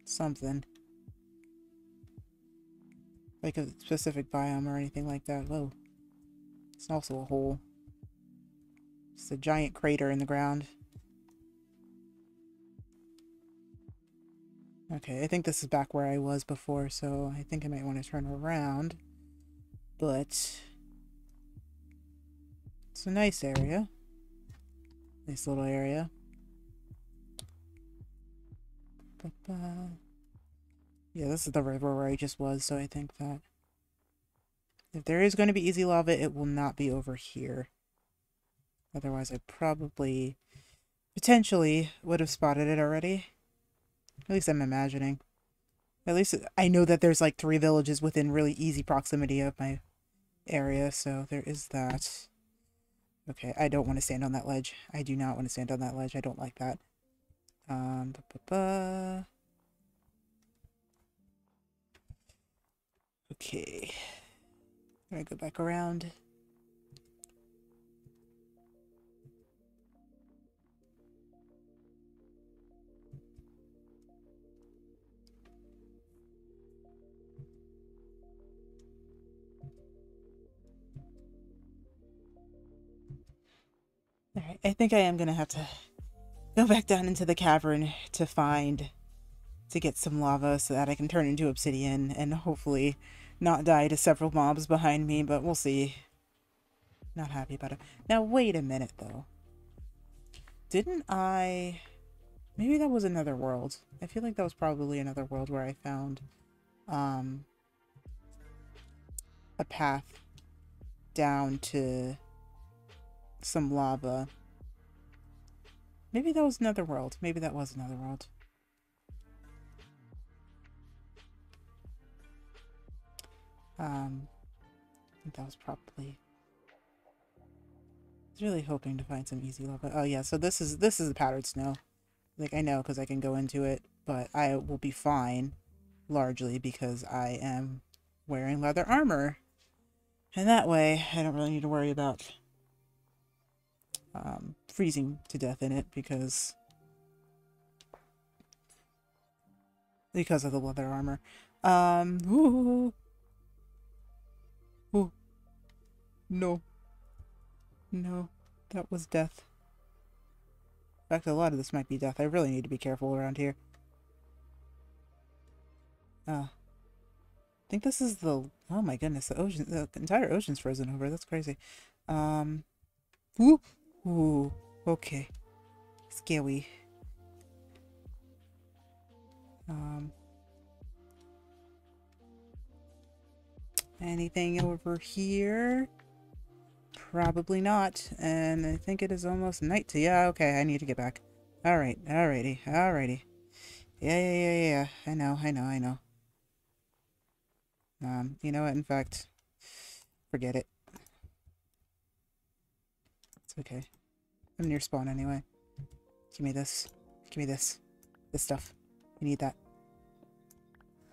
something. Like a specific biome or anything like that. Whoa. It's also a hole. It's a giant crater in the ground. Okay, I think this is back where I was before, so I think I might want to turn around. But it's a nice area. Nice little area. Yeah, this is the river where I just was, so I think that if there is going to be easy lava, it will not be over here. Otherwise, I probably, potentially, would have spotted it already. At least I'm imagining. At least I know that there's like 3 villages within really easy proximity of my area, so there is that. Okay, I don't want to stand on that ledge. I do not want to stand on that ledge. I don't like that. Okay. I'm gonna go back around. Alright, I think I am gonna have to go back down into the cavern to get some lava so that I can turn into obsidian and hopefully not die to several mobs behind me, but we'll see. Not happy about it. Now, wait a minute, though. Didn't I... Maybe that was another world. I feel like that was probably another world where I found, a path down to some lava. Maybe that was another world. Maybe that was another world. I think that was probably... I was really hoping to find some easy lava. Oh yeah, so this is the powdered snow. Like, I know because I can go into it, but I will be fine, largely because I am wearing leather armor. And that way, I don't really need to worry about freezing to death in it because of the leather armor. Ooh, ooh, no, no, that was death. In fact, a lot of this might be death. I really need to be careful around here. I think this is the... Oh my goodness, the ocean, the entire ocean's frozen over. That's crazy. Ooh, ooh, okay. Scary. Anything over here? Probably not. And I think it is almost night to... Yeah, okay, I need to get back. Alright, alrighty, alrighty. Yeah. I know. You know what, in fact, forget it. It's okay. I'm near spawn anyway. Give me this. Give me this. This stuff. You need that.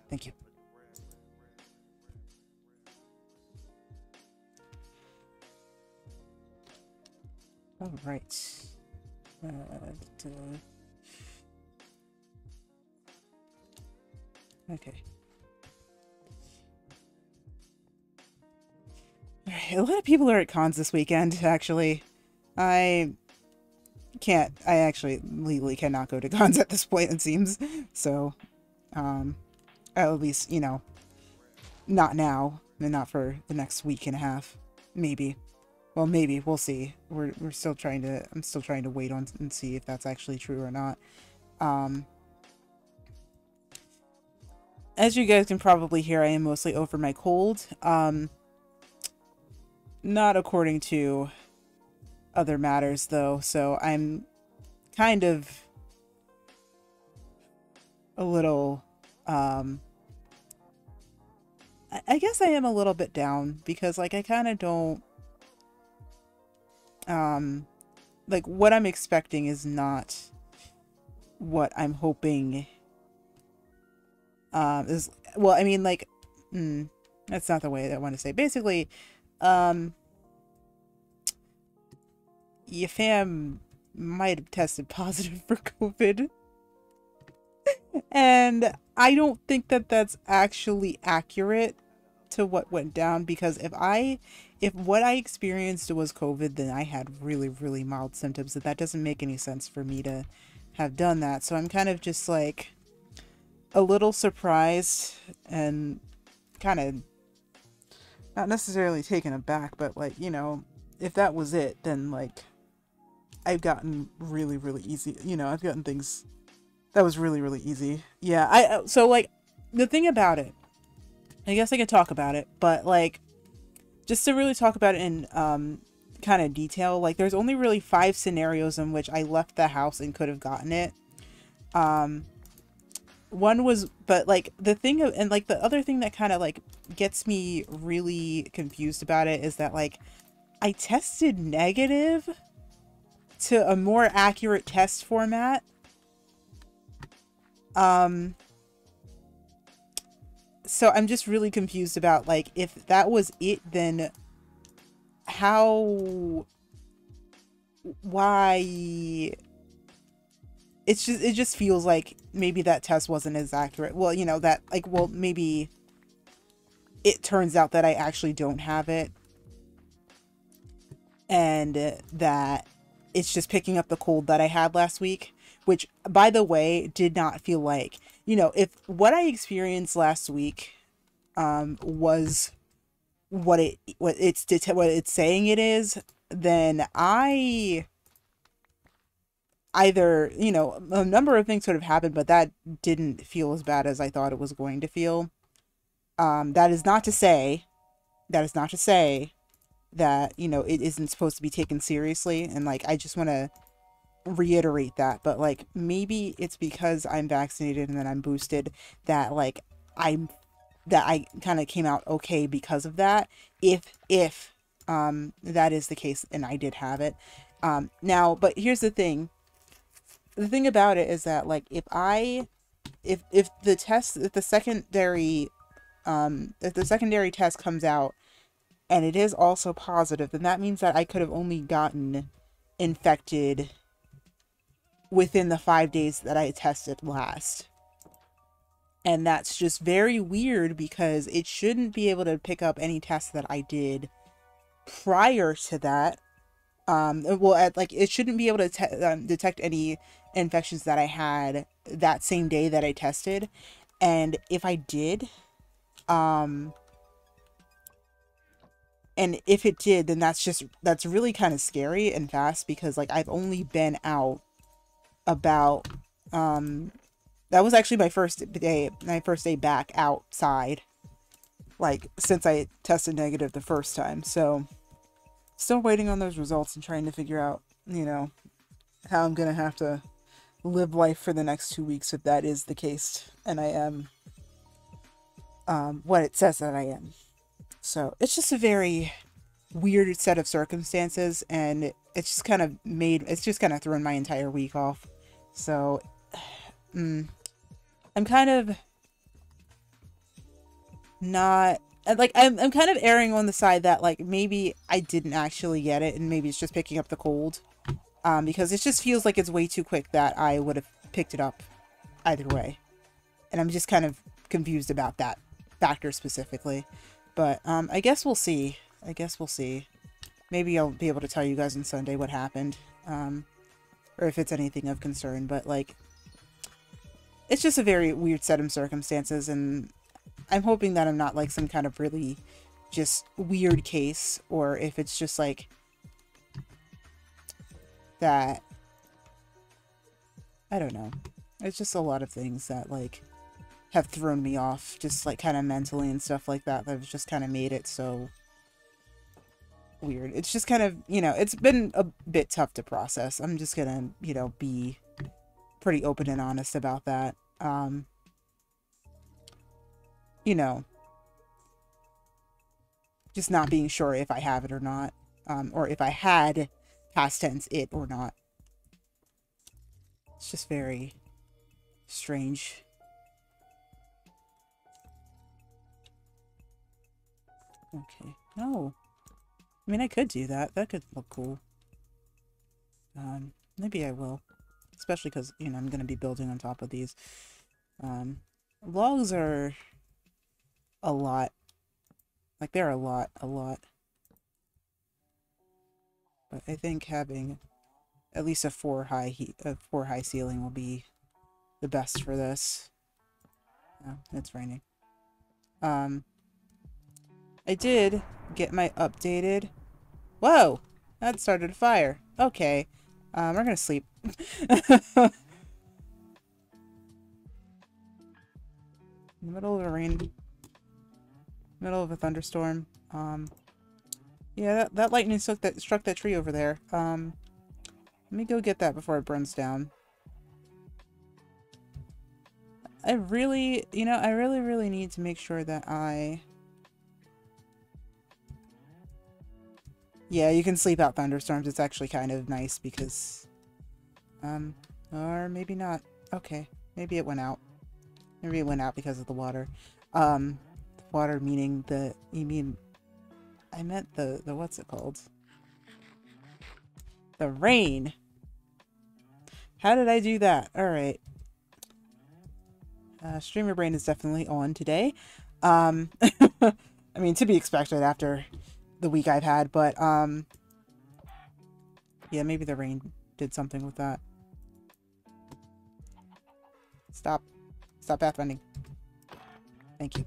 Thank you. Alright. Okay. A lot of people are at cons this weekend, actually. I actually legally cannot go to cons at this point, it seems. So, at least, you know, not now, and not for the next week and a half. Maybe. Well, maybe. We'll see. We're still trying to... I'm still trying to wait on and see if that's actually true or not. As you guys can probably hear, I am mostly over my cold. Not according to other matters, though, so I'm kind of a little, I guess I am a little bit down, because, like, I kind of don't, like, what I'm expecting is not what I'm hoping, is, well, I mean, like, that's not the way that I want to say. Basically, um, your fam might have tested positive for COVID. And I don't think that that's actually accurate to what went down, because if what I experienced was COVID, then I had really, really mild symptoms, and that doesn't make any sense for me to have done that. So I'm kind of just like a little surprised and kind of not necessarily taken aback, but like, you know, if that was it, then like I've gotten really, really easy, you know, I've gotten things that was really, really easy. Yeah, so like the thing about it, I guess I could talk about it, but like just to really talk about it in kind of detail, like there's only really 5 scenarios in which I left the house and could have gotten it. One was, but like the thing of, and like the other thing that kind of like gets me really confused about it is that like I tested negative to a more accurate test format. So I'm just really confused about like if that was it, then why it just feels like maybe that test wasn't as accurate. Well, you know, that like, well, maybe it turns out that I actually don't have it, and that it's just picking up the cold that I had last week, which, by the way, did not feel like, you know, if what I experienced last week was what it's saying it is, then I either, you know, a number of things could have happened, but that didn't feel as bad as I thought it was going to feel. That is not to say that, you know, it isn't supposed to be taken seriously, and like I just want to reiterate that. But like maybe it's because I'm vaccinated and then I'm boosted that like I kind of came out okay because of that, if that is the case and I did have it. Now, but here's the thing about it is that like if the secondary test comes out and it is also positive, then that means that I could have only gotten infected within the 5 days that I tested last. And that's just very weird because it shouldn't be able to pick up any tests that I did prior to that. Like it shouldn't be able to detect any infections that I had that same day that I tested. And if I did, and if it did, then that's really kind of scary and fast, because like I've only been out about, that was actually my first day back outside, like since I tested negative the first time. So still waiting on those results and trying to figure out, you know, how I'm gonna have to live life for the next 2 weeks if that is the case and I am what it says that I am. So it's just a very weird set of circumstances, and it's just kind of thrown my entire week off. So I'm kind of not, like, I'm kind of erring on the side that like maybe I didn't actually get it and maybe it's just picking up the cold, because it just feels like it's way too quick that I would have picked it up either way, and I'm just kind of confused about that factor specifically. But I guess we'll see. Maybe I'll be able to tell you guys on Sunday what happened, or if it's anything of concern. But like, it's just a very weird set of circumstances, and I'm hoping that I'm not like some kind of really just weird case, or if it's just like that, I don't know. It's just a lot of things that like have thrown me off, just like kind of mentally and stuff like that, that have just kind of made it so weird. It's just kind of, you know, it's been a bit tough to process. I'm just gonna, you know, be pretty open and honest about that. You know, just not being sure if I have it or not, or if I had, past tense, it or not. It's just very strange. Okay. No. I mean, I could do that. That could look cool. Maybe I will. Especially because, you know, I'm going to be building on top of these. Logs are a lot. Like, they're a lot. But I think having at least a 4 high ceiling will be the best for this. Oh, it's raining. I did get my updated... Whoa! That started a fire. Okay. We're gonna sleep. In the middle of a middle of a thunderstorm. Yeah, that lightning struck that tree over there. Let me go get that before it burns down. I really, I really need to make sure that yeah, you can sleep out thunderstorms. It's actually kind of nice because, or maybe not. Okay, maybe it went out. Maybe it went out because of the water. Water meaning I meant the what's it called? The rain. How did I do that? All right. Streamer brain is definitely on today. I mean, to be expected after the week I've had, but yeah, maybe the rain did something with that. Stop pathfinding. Thank you.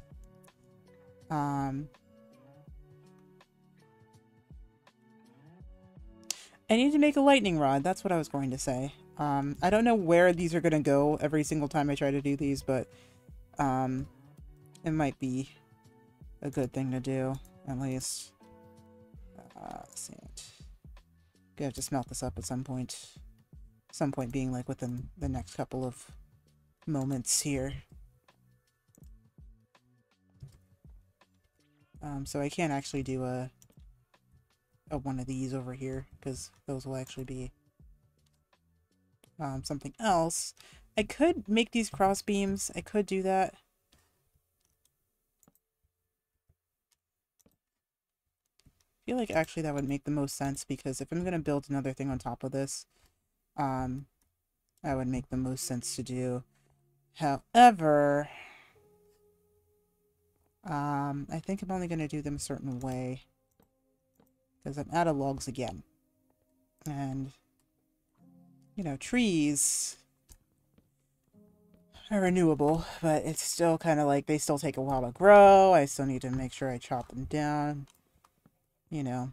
I need to make a lightning rod. That's what I was going to say. I don't know where these are going to go every single time I try to do these, but it might be a good thing to do, at least. Sand. Gonna have to smelt this up at some point. Some point being like within the next couple of moments here. So I can't actually do a one of these over here because those will actually be something else. I could make these cross beams. I could do that. I feel like actually that would make the most sense because if I'm going to build another thing on top of this, that would make the most sense to do. However, I think I'm only going to do them a certain way because I'm out of logs again. And, you know, trees are renewable, but it's still kind of like they still take a while to grow. I still need to make sure I chop them down, you know.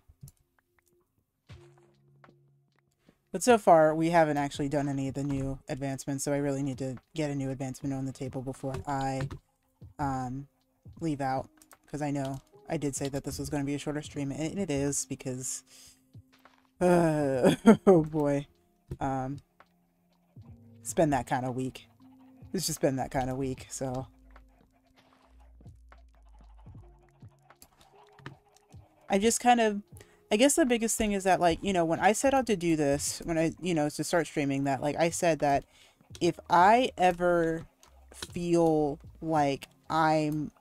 But so far, we haven't actually done any of the new advancements, so I really need to get a new advancement on the table before I leave out, because I know I did say that this was going to be a shorter stream, and it is, because oh boy, it's been that kind of week. It's just been that kind of week, so I just kind of, I guess the biggest thing is that, like, you know, when I set out to do this, when I, you know, to start streaming, that, like, I said that if I ever feel like I'm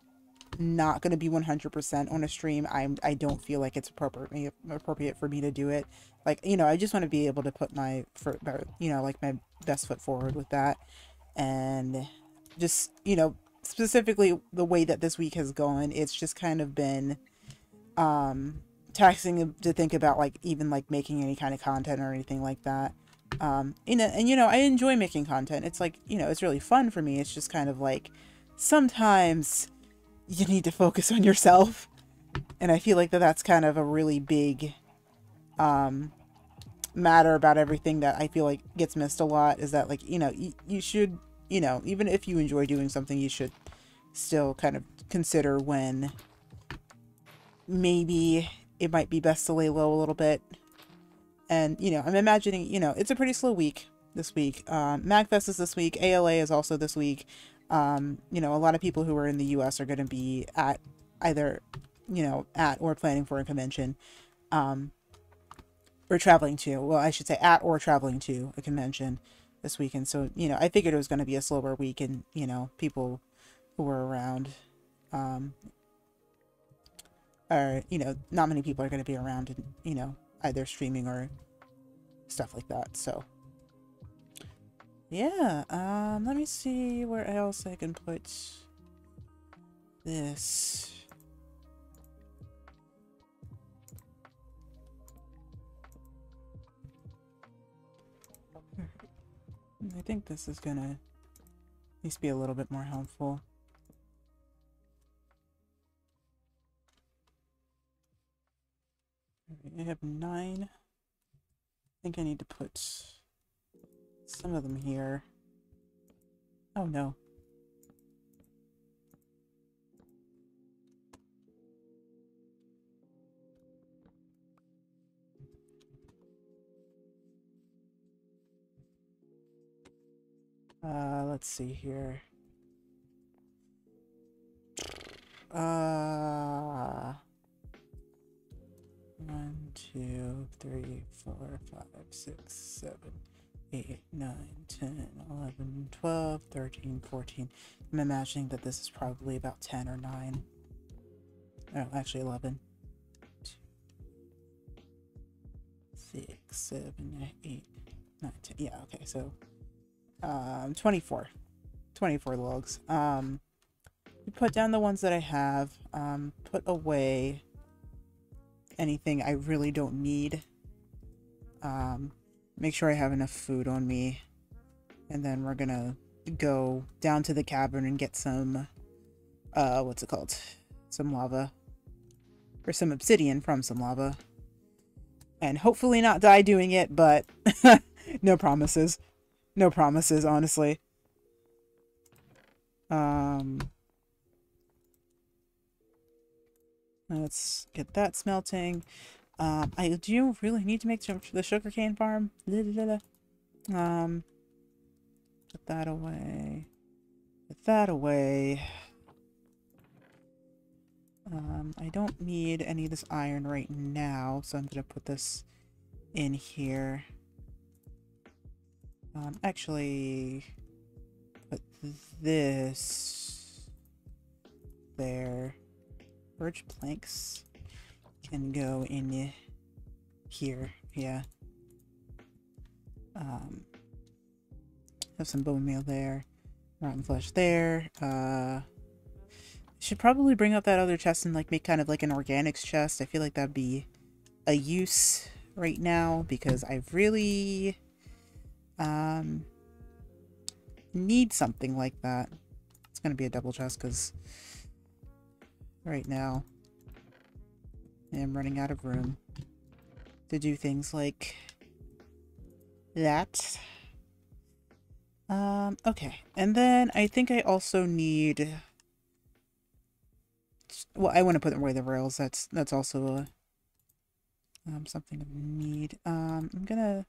not going to be 100% on a stream, I don't feel like it's appropriate for me to do it. Like, you know, I just want to be able to put my best foot forward with that. And just, you know, specifically the way that this week has gone, it's just kind of been taxing to think about, like, even like making any kind of content or anything like that. And you know, I enjoy making content. It's like, you know, it's really fun for me. It's just kind of like sometimes you need to focus on yourself, and I feel like that's kind of a really big matter about everything that I feel like gets missed a lot, is that, like, you know, you should, you know, even if you enjoy doing something, you should still kind of consider when maybe it might be best to lay low a little bit. And, you know, I'm imagining, you know, it's a pretty slow week this week. MagFest is this week. ALA is also this week. You know, a lot of people who are in the US are going to be at either, you know, at or planning for a convention. Or traveling to, well, I should say at or traveling to a convention this weekend. So, you know, I figured it was going to be a slower week, and, you know, people who were around or, you know, not many people are going to be around and, you know, either streaming or stuff like that. So, yeah, let me see where else I can put this. I think this is gonna at least be a little bit more helpful. I have 9. I think I need to put some of them here. Oh no. Let's see here. 1, 2, 3, 4, 5, 6, 7, 8, 9, 10, 11, 12, 13, 14. I'm imagining that this is probably about 10 or 9. Oh, actually 11. 6, 7, 8, 9, 10. Yeah, okay, so 24. 24 logs. Put down the ones that I have. Put away anything I really don't need. Make sure I have enough food on me. And then we're gonna go down to the cavern and get some, what's it called? Some lava. Or some obsidian from some lava. And hopefully not die doing it, but no promises. No promises, honestly. Let's get that smelting. I do really need to make the sugarcane farm. Put that away. Put that away. I don't need any of this iron right now, so I'm gonna put this in here. Actually, put this there. Birch planks can go in here, yeah. Have some bone meal there. Rotten flesh there. Should probably bring up that other chest and like make kind of like an organics chest. I feel like that'd be a use right now because I really need something like that. It's gonna be a double chest because right now I am running out of room to do things like that. Okay, and then I think I also need, well, I want to put away the rails. That's also something I need. I'm gonna,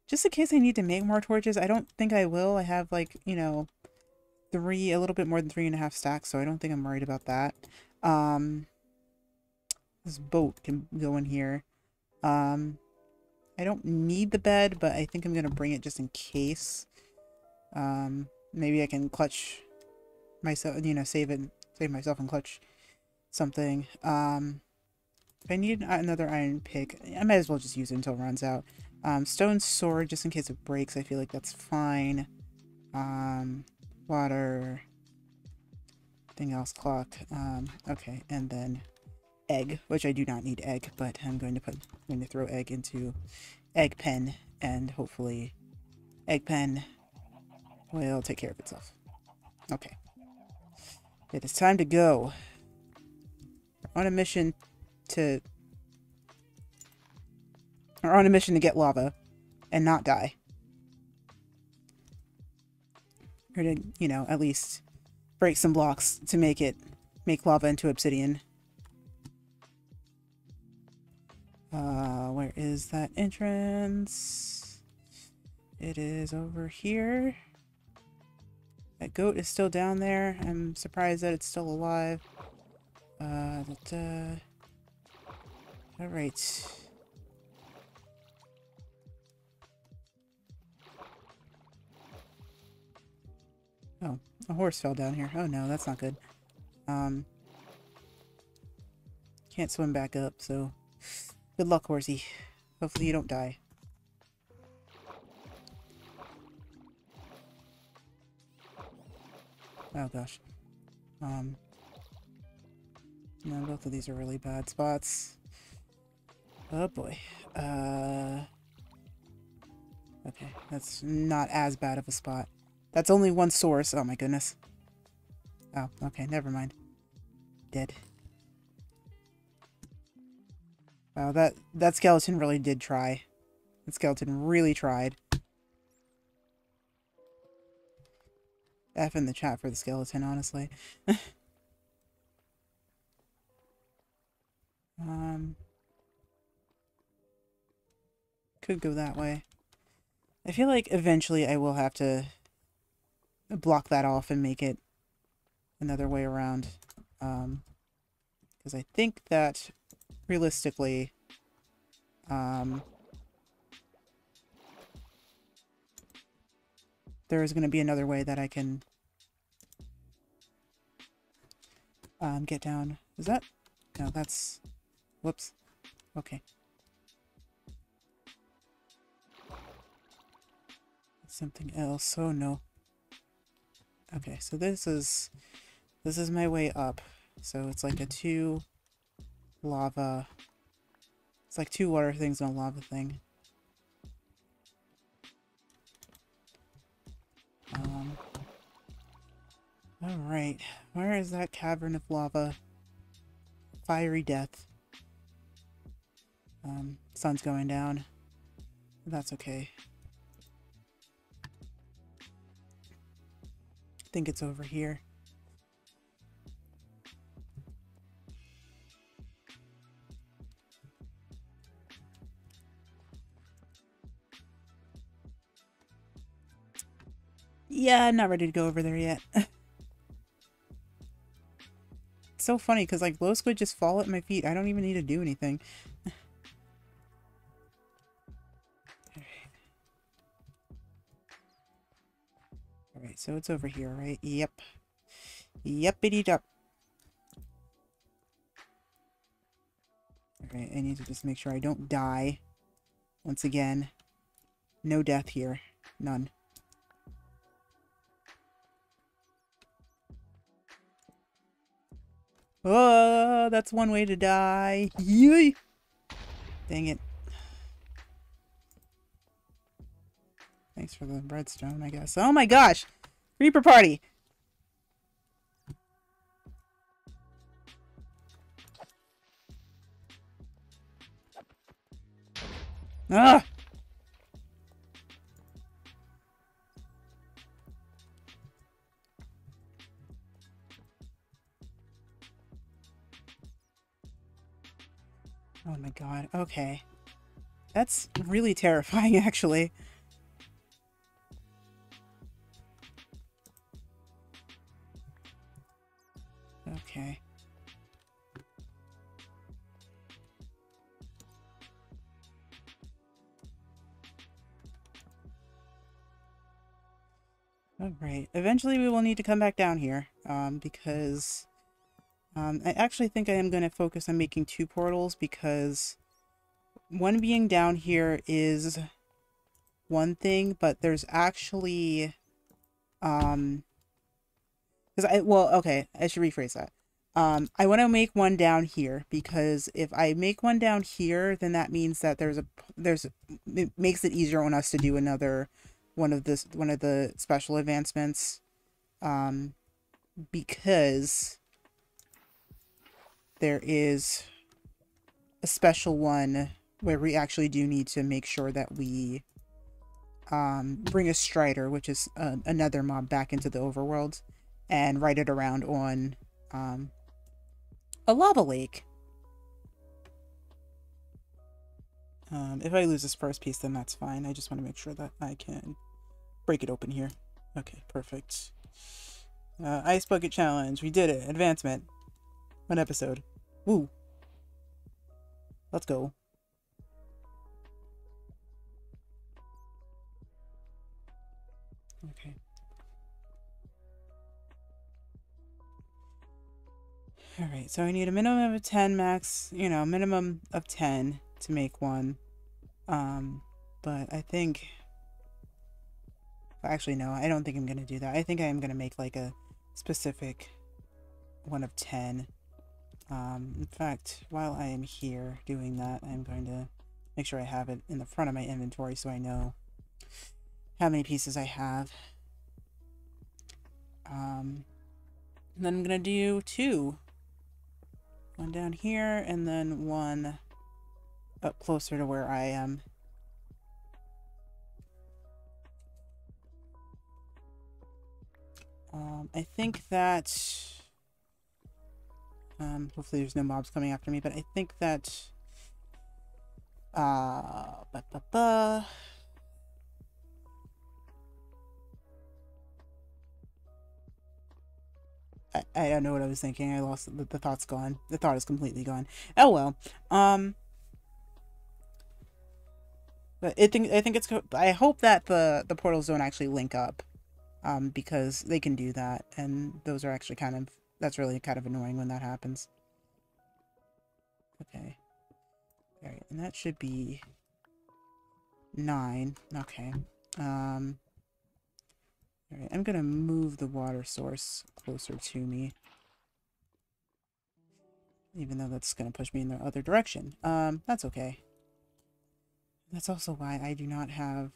just in case I need to make more torches. I don't think I will. I have like, you know, a little bit more than 3.5 stacks, so I don't think I'm worried about that. This boat can go in here. I don't need the bed, but I think I'm gonna bring it just in case. Maybe I can clutch myself, you know, save myself and clutch something. If I need another iron pick, I might as well just use it until it runs out. Stone sword, just in case it breaks. I feel like that's fine. Water. Thing else, clock. Okay, and then egg, which I do not need egg, but I'm going to throw egg into egg pen, and hopefully egg pen will take care of itself. Okay. It is time to go. We're on a mission to get lava and not die. Or to, you know, at least break some blocks to make lava into obsidian. Where is that entrance? It is over here. That goat is still down there. I'm surprised that it's still alive. Alright. Oh, a horse fell down here. Oh no, that's not good. Can't swim back up, so good luck, horsey. Hopefully you don't die. Oh gosh. No, both of these are really bad spots. Oh boy. Okay, that's not as bad of a spot. That's only one source. Oh my goodness. Oh, okay, never mind. Dead. Wow, that skeleton really did try. That skeleton really tried. F in the chat for the skeleton, honestly. Could go that way. I feel like eventually I will have to block that off and make it another way around. Because I think that realistically, there is going to be another way that I can get down. Is that? No, that's... Whoops. Okay. Something else. Oh no. Okay, so this is my way up. So it's like a two lava. It's like two water things and a lava thing. Alright. Where is that cavern of lava? Fiery death. Sun's going down. That's okay. I think it's over here. Yeah, I'm not ready to go over there yet. It's so funny because like glow squid just fall at my feet. I don't even need to do anything. Alright, so it's over here, right? Yep. Yep-itty-dup. Alright, I need to just make sure I don't die. Once again, no death here. None. Oh, that's one way to die. Yay! Dang it. Thanks for the redstone, I guess. Oh my gosh! Reaper party! Ah! Oh my god. Okay. That's really terrifying, actually. Okay. Alright. Eventually we will need to come back down here, because I actually think I am going to focus on making two portals, because one being down here is one thing, but there's actually, because okay, I should rephrase that. I want to make one down here, because if I make one down here, then that means that it makes it easier on us to do another one of the special advancements, because there is a special one where we actually do need to make sure that we bring a Strider, which is another mob, back into the overworld and ride it around on a lava lake. If I lose this first piece, then that's fine. I just want to make sure that I can break it open here. Okay, perfect. Ice Bucket Challenge. We did it. Advancement. One episode. Woo. Let's go. Okay. Alright, so I need a minimum of 10 max, you know, minimum of 10 to make one. But I think... Actually, no, I don't think I'm going to do that. I think I am going to make like a specific one of 10. In fact, while I am here doing that, I'm going to make sure I have it in the front of my inventory so I know how many pieces I have. And then I'm going to do 2. One down here, and then one up closer to where I am. I think that... hopefully there's no mobs coming after me, but I think that... I don't know what I was thinking. I lost the thought's gone. The thought is completely gone. Oh well. But I think it's. I hope that the portals don't actually link up, because they can do that, and those are actually kind of. That's really kind of annoying when that happens. Okay. All right, and that should be 9. Okay. All right, I'm gonna move the water source closer to me. Even though that's gonna push me in the other direction. That's okay. That's also why I do not have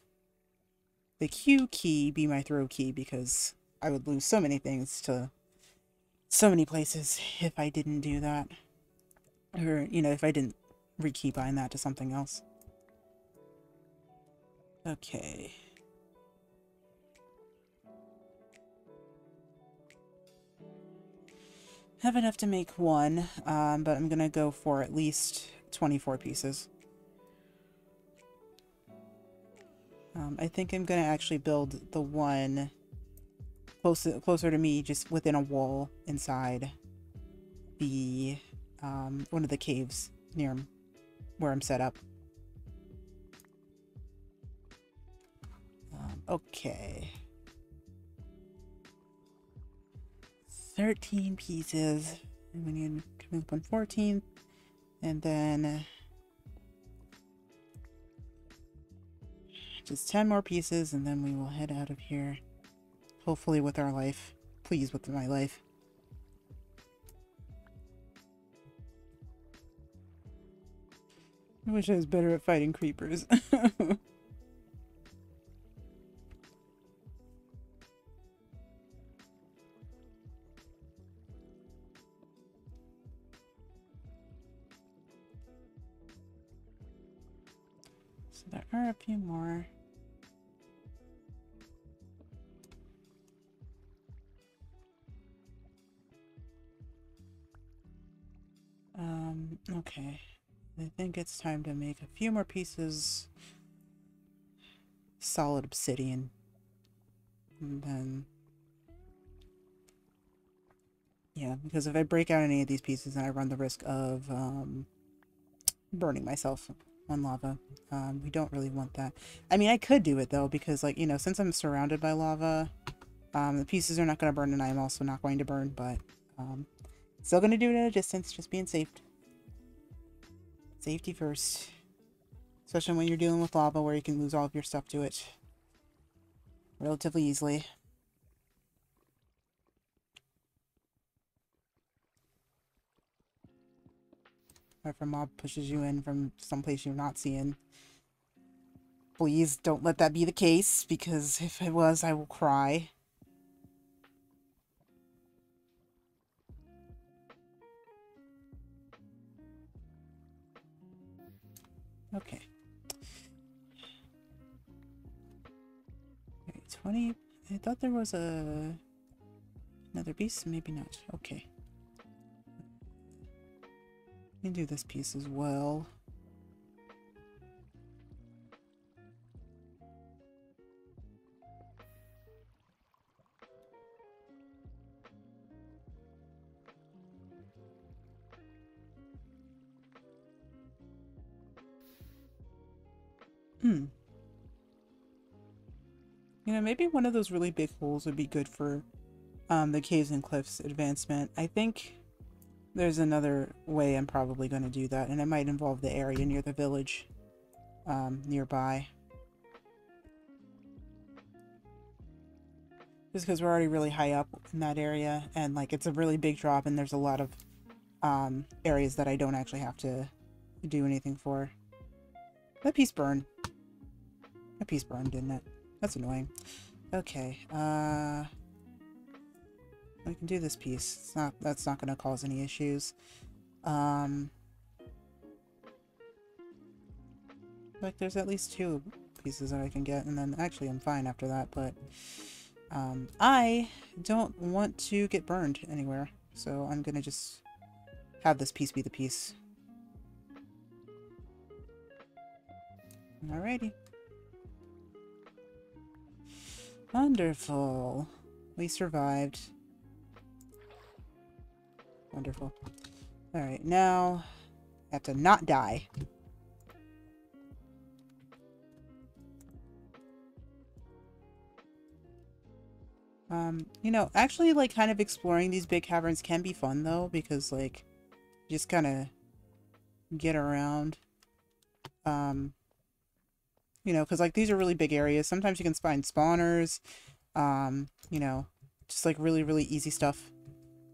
the Q key be my throw key, because I would lose so many things to so many places if I didn't do that. Or, you know, if I didn't rekeybind that to something else. Okay. Have enough to make one, but I'm gonna go for at least 24 pieces. I think I'm gonna actually build the one closer to me, just within a wall inside the one of the caves near where I'm set up. Okay. 13 pieces. And we need to move on 14. And then just 10 more pieces, and then we will head out of here. Hopefully with our life. Please, with my life. I wish I was better at fighting creepers. So there are a few more. Okay. I think it's time to make a few more pieces solid obsidian. And then... yeah, because if I break out any of these pieces, then I run the risk of burning myself on lava. We don't really want that. I mean, I could do it though, because, like, you know, since I'm surrounded by lava, the pieces are not going to burn, and I'm also not going to burn, but still going to do it at a distance, just being safe. Safety first. Especially when you're dealing with lava, where you can lose all of your stuff to it relatively easily. Or if a mob pushes you in from someplace you're not seeing. Please don't let that be the case, because if it was, I will cry. Okay. Okay, 20. I thought there was another piece. Maybe not. Okay. We can do this piece as well. You know, maybe one of those really big holes would be good for the caves and cliffs advancement. I think There's another way I'm probably going to do that, and it might involve the area near the village nearby. Just because we're already really high up in that area, and like it's a really big drop, and there's a lot of areas that I don't actually have to do anything for. That piece burned. That piece burned, didn't it? That's annoying. Okay, I can do this piece. That's not going to cause any issues. Like there's at least 2 pieces that I can get, and then actually I'm fine after that, but I don't want to get burned anywhere, so I'm gonna just have this piece be the piece. Alrighty. Wonderful. We survived. Wonderful. Alright, now I have to not die. You know, actually, like, kind of exploring these big caverns can be fun, though, because, like, you just kind of get around. You know, because, like, these are really big areas. Sometimes you can find spawners, you know, just, like, really, really easy stuff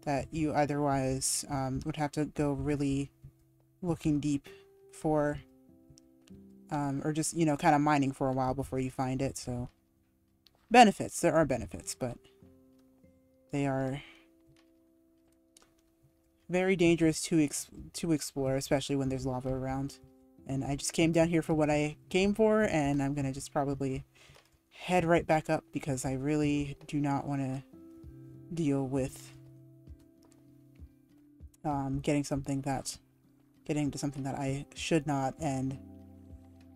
that you otherwise, would have to go really looking deep for, or just, you know, kind of mining for a while before you find it, so. Benefits. There are benefits, but they are very dangerous to explore, especially when there's lava around. And I just came down here for what I came for, and I'm gonna just probably head right back up because I really do not want to deal with getting to something that I should not and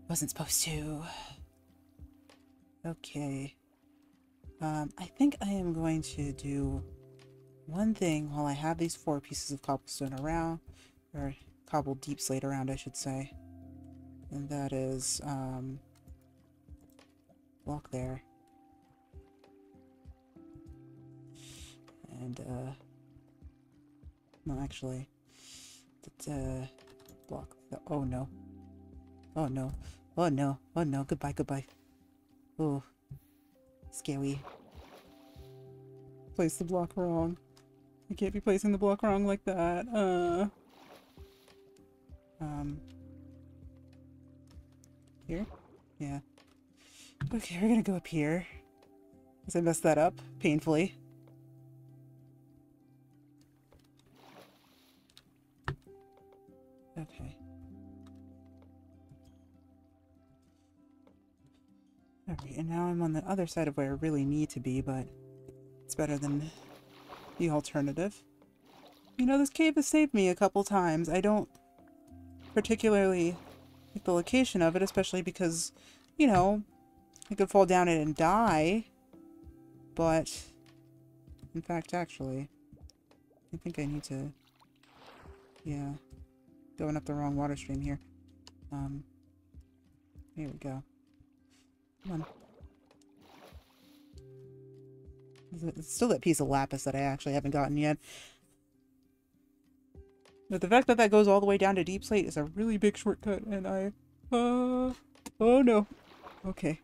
wasn't supposed to. Okay. I think I am going to do one thing while I have these 4 pieces of cobblestone around, or cobbled deep slate around, I should say. And that is, block there. And, no, actually, block the, oh no. Oh no. Oh no. Oh no. Goodbye, goodbye. Oh. Scary. Place the block wrong. I can't be placing the block wrong like that. Here? Yeah. Okay, we're gonna go up here. Because I messed that up painfully. Okay. Alright, and now I'm on the other side of where I really need to be, but it's better than the alternative. You know, this cave has saved me a couple times. I don't particularly like the location of it, especially because, you know, I could fall down it and die. But, in fact, actually, I think I need to, yeah, going up the wrong water stream here. Here we go. Come on. It's still that piece of lapis that I actually haven't gotten yet. But the fact that that goes all the way down to deep slate is a really big shortcut, and oh no. Okay.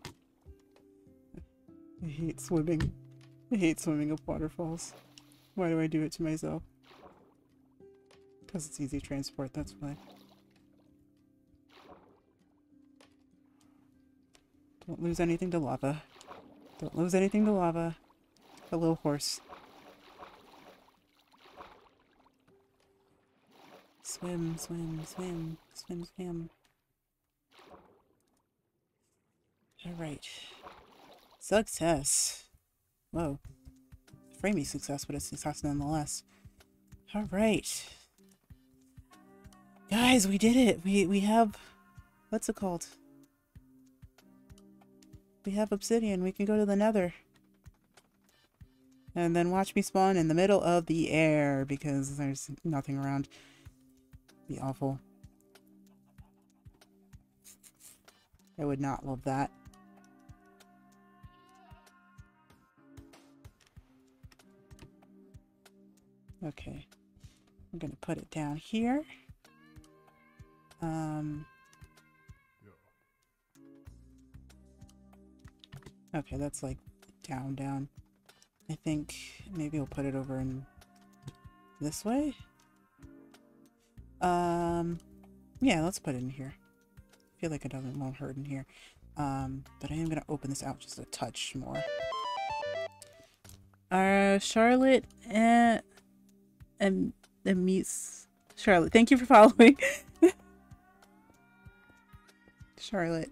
I hate swimming. I hate swimming up waterfalls. Why do I do it to myself? Because it's easy transport, that's why. Don't lose anything to lava. Don't lose anything to lava. Hello, horse. Swim, swim, swim, swim, swim. Alright. Success. Whoa. Framey success, but it's success nonetheless. Alright. Guys, we did it! We have... What's it called? We have obsidian. We can go to the Nether. And then watch me spawn in the middle of the air because there's nothing around. Be awful. I would not love that. Okay. I'm gonna put it down here. Okay, that's like down. I think maybe we'll put it over in this way. Yeah, let's put it in here. I feel like it won't hurt in here. But I am gonna open this out just a touch more. Charlotte and Muse. Charlotte, thank you for following. Charlotte.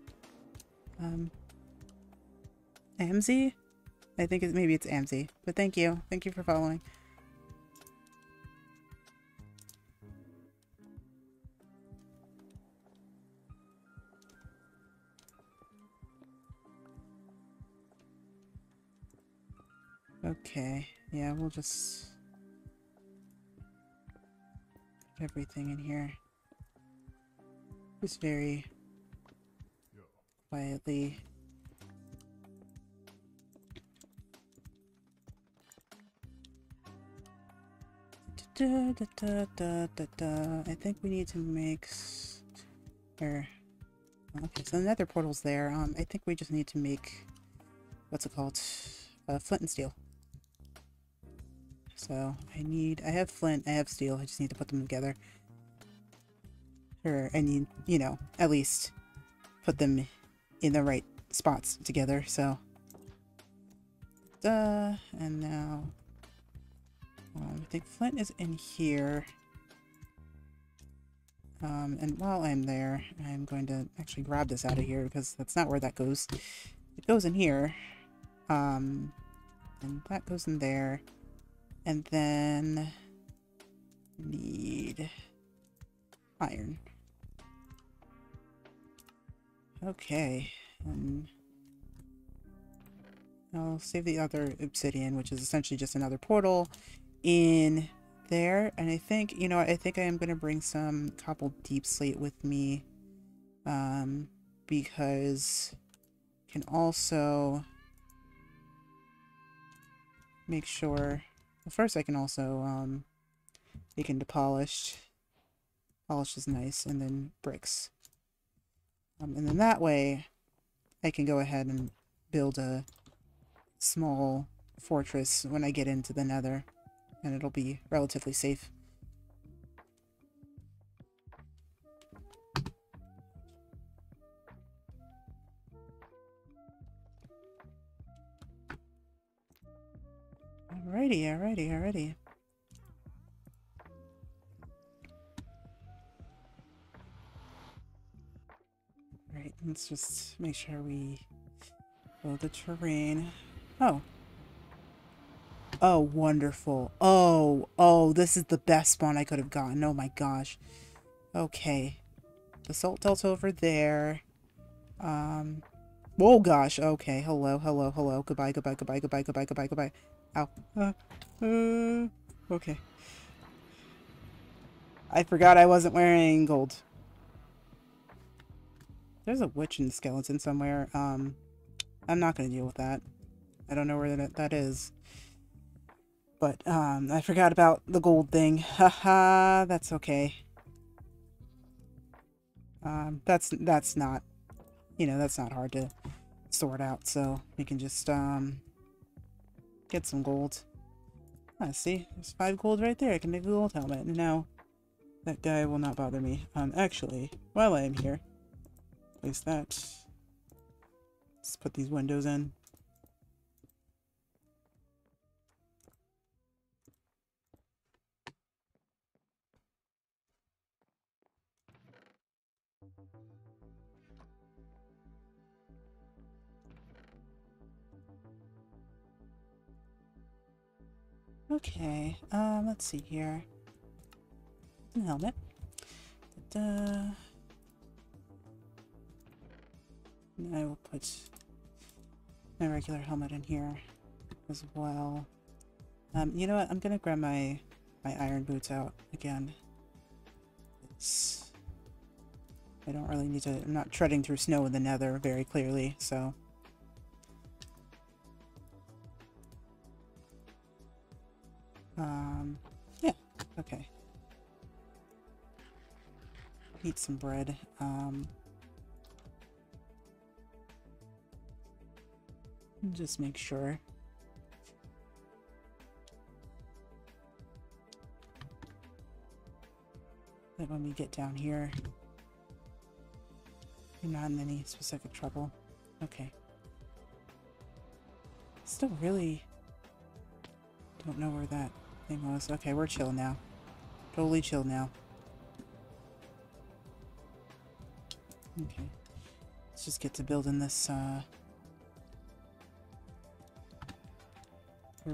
Amzy? I think maybe it's Amzy, but thank you. Thank you for following. Okay, yeah, we'll just put everything in here. Just very quietly. I think we need to mix. Okay, so the nether portal's there. I think we just need to make, what's it called? Flint and steel. So I have flint, I have steel, I just need to put them together. Or I need, you know, at least put them in the right spots together, so. And now, I think flint is in here. And while I'm there, I'm going to actually grab this out of here because that's not where that goes. It goes in here. And that goes in there. And then need iron. Okay. And I'll save the other obsidian, which is essentially just another portal in there. And I think, you know, I think I am going to bring some cobbled deep slate with me. Because I can also make sure, well, first I can also make into polished. Polish is nice, and then bricks. And then that way I can go ahead and build a small fortress when I get into the nether, and it'll be relatively safe. Alrighty. Alright, let's just make sure we build the terrain. Oh, wonderful. Oh, this is the best spawn I could have gotten. Oh my gosh. Okay. The salt delta over there. Oh gosh. Okay. Hello. Goodbye. Ow. Okay. I forgot I wasn't wearing gold. There's a witch and skeleton somewhere. I'm not gonna deal with that. I don't know where that is. But, I forgot about the gold thing. Haha, that's okay. That's not, you know, that's not hard to sort out, so we can just, get some gold. Ah, see? There's 5 gold right there. I can make a gold helmet. And now, that guy will not bother me. Actually, while I am here, place that. Let's put these windows in. Okay, let's see here. Helmet. And I will put my regular helmet in here as well. You know what? I'm gonna grab my iron boots out again. I don't really need to. I'm not treading through snow in the nether very clearly, so. Yeah, okay. Eat some bread. Just make sure. That when we get down here, you're not in any specific trouble. Okay. Still really don't know where that thing was. Okay, we're chill now. Totally chill now. Okay. Let's just get to building this,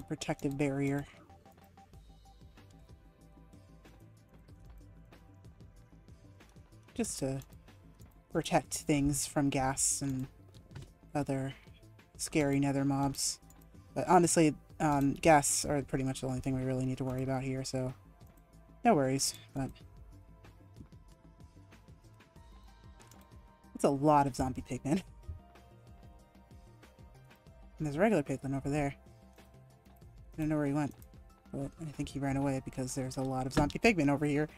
protective barrier. Just to protect things from gas and other scary nether mobs. But honestly, gas are pretty much the only thing we really need to worry about here, so no worries. But it's a lot of zombie pigmen. And there's a regular piglin over there. I don't know where he went, but I think he ran away because there's a lot of zombie pigmen over here.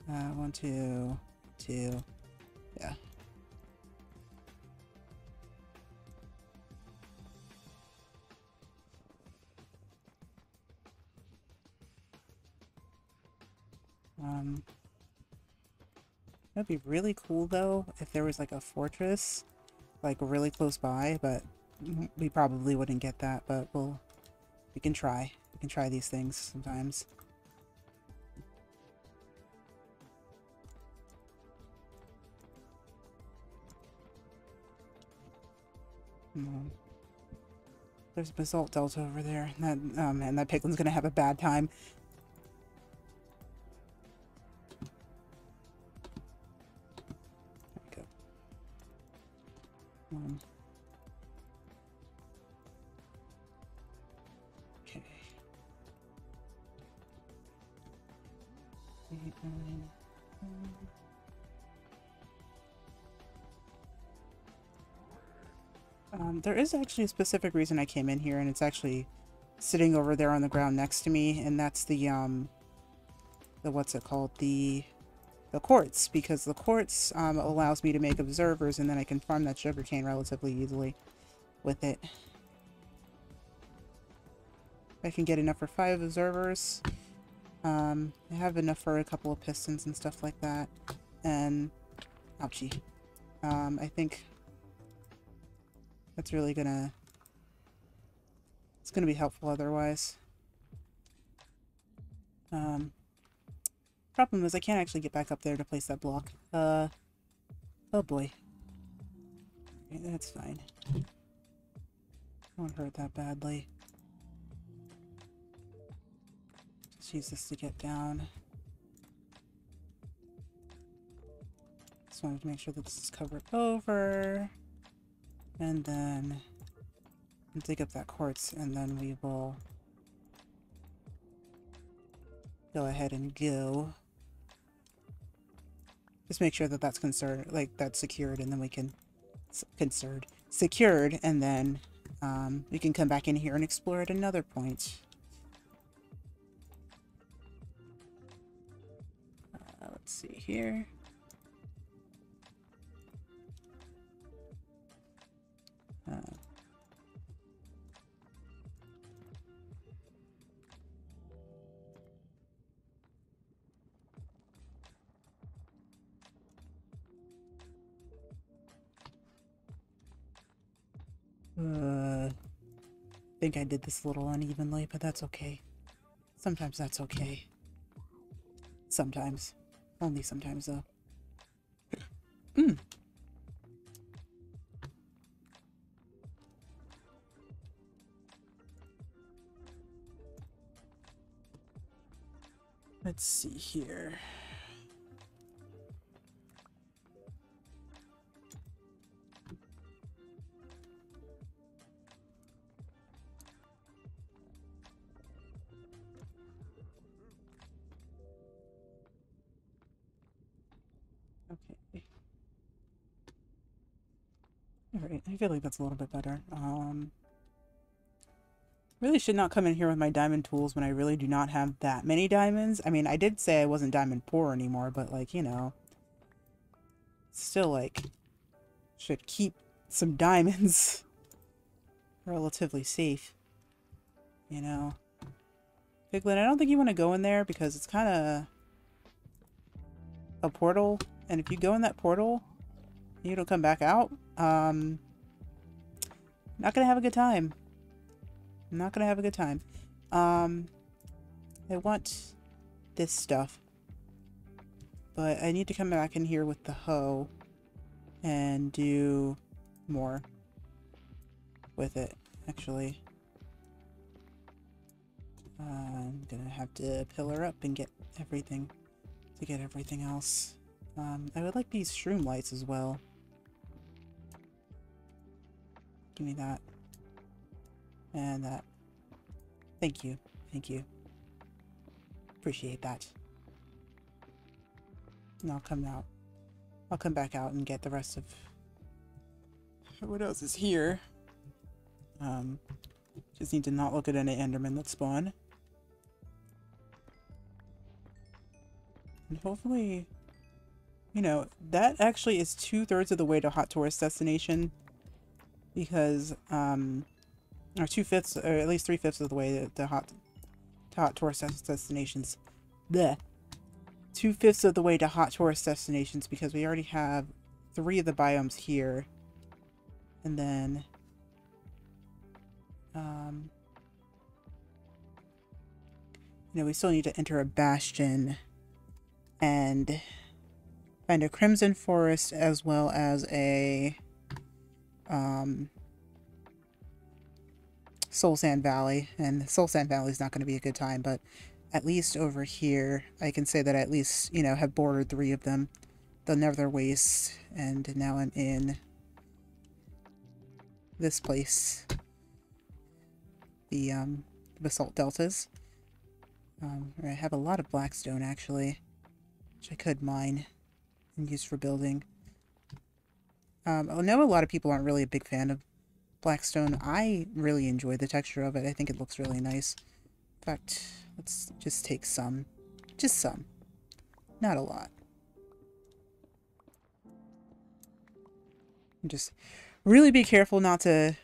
1, 2, 2. Yeah. That'd be really cool though if there was like a fortress like really close by, but we probably wouldn't get that, but we can try. We can try these things sometimes. There's a basalt delta over there. That man, that piglin's gonna have a bad time. There we go. Okay. 8, 9, there is actually a specific reason I came in here, and it's actually sitting over there on the ground next to me, and that's the what's it called? The quartz, because the quartz allows me to make observers, and then I can farm that sugarcane relatively easily with it. I can get enough for 5 observers. I have enough for a couple of pistons and stuff like that, and ouchie. I think that's really gonna... it's gonna be helpful otherwise. Problem is I can't actually get back up there to place that block. Oh boy. Okay, that's fine. Won't hurt that badly. Just use this to get down. Just wanted to make sure that this is covered over. And then dig up that quartz, and then we will go ahead and go. Just make sure that that's that's secured, and then we can secured, and then we can come back in here and explore at another point. Let's see here. I think I did this a little unevenly, but that's okay. Sometimes that's okay. Sometimes. Only sometimes, though. Let's see here. Okay. Alright, I feel like that's a little bit better. Really should not come in here with my diamond tools when I really do not have that many diamonds. I mean, I did say I wasn't diamond poor anymore, but like, you know, Still, like, should keep some diamonds relatively safe. You know. Piglin, I don't think you want to go in there because it's kind of a portal. And if you go in that portal, you don't come back out, not gonna have a good time. Not gonna have a good time. I want this stuff. But I need to come back in here with the hoe and do more with it, actually. I'm gonna have to pillar up and get everything to get everything else. I would like these shroom lights as well. Give me that. And that. Thank you. Thank you. Appreciate that. And I'll come out. I'll come back out and get the rest of what else is here. Just need to not look at any Endermen that spawn. And hopefully, you know, that actually is 2/3 of the way to hot tourist destination. Because, or 2/5, or at least 3/5 of the way to hot tourist destinations. Blech. 2/5 of the way to hot tourist destinations because we already have 3 of the biomes here. And then, you know, we still need to enter a bastion and find a crimson forest as well as a Soul Sand Valley. And Soul Sand Valley is not going to be a good time, but at least over here I can say that I at least, you know, have bordered 3 of them. The Nether Waste, and now I'm in this place, the Basalt Deltas. I have a lot of blackstone actually, which I could mine and use for building. I know a lot of people aren't really a big fan of blackstone. I really enjoy the texture of it. I think it looks really nice. In fact, let's just take some. Just some. Not a lot. And just really be careful not to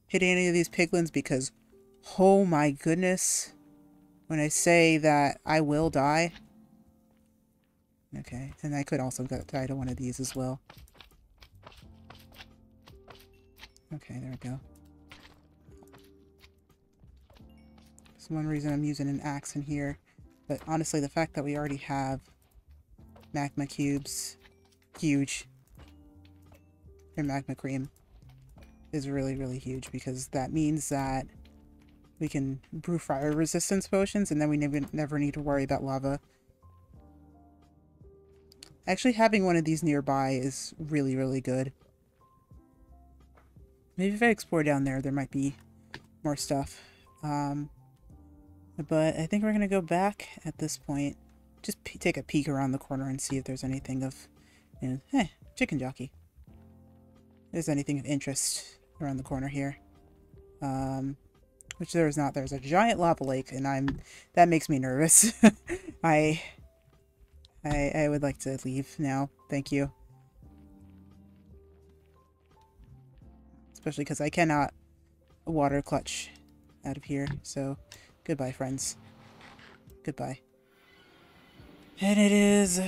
hit any of these piglins because, oh my goodness, when I say that I will die. Okay, and I could also die to one of these as well. Okay, there we go. That's one reason I'm using an axe in here. But honestly, the fact that we already have magma cubes, huge, or magma cream, is really, really huge because that means that we can brew fire resistance potions and then we never need to worry about lava. Actually, having one of these nearby is really, really good. Maybe if I explore down there, there might be more stuff. But I think we're going to go back at this point. Just take a peek around the corner and see if there's anything of, you know, hey, chicken jockey. If there's anything of interest around the corner here. Which there is not. There's a giant lava lake, and that makes me nervous. I would like to leave now. Thank you. Especially because I cannot water clutch out of here. So, goodbye, friends. Goodbye. And it is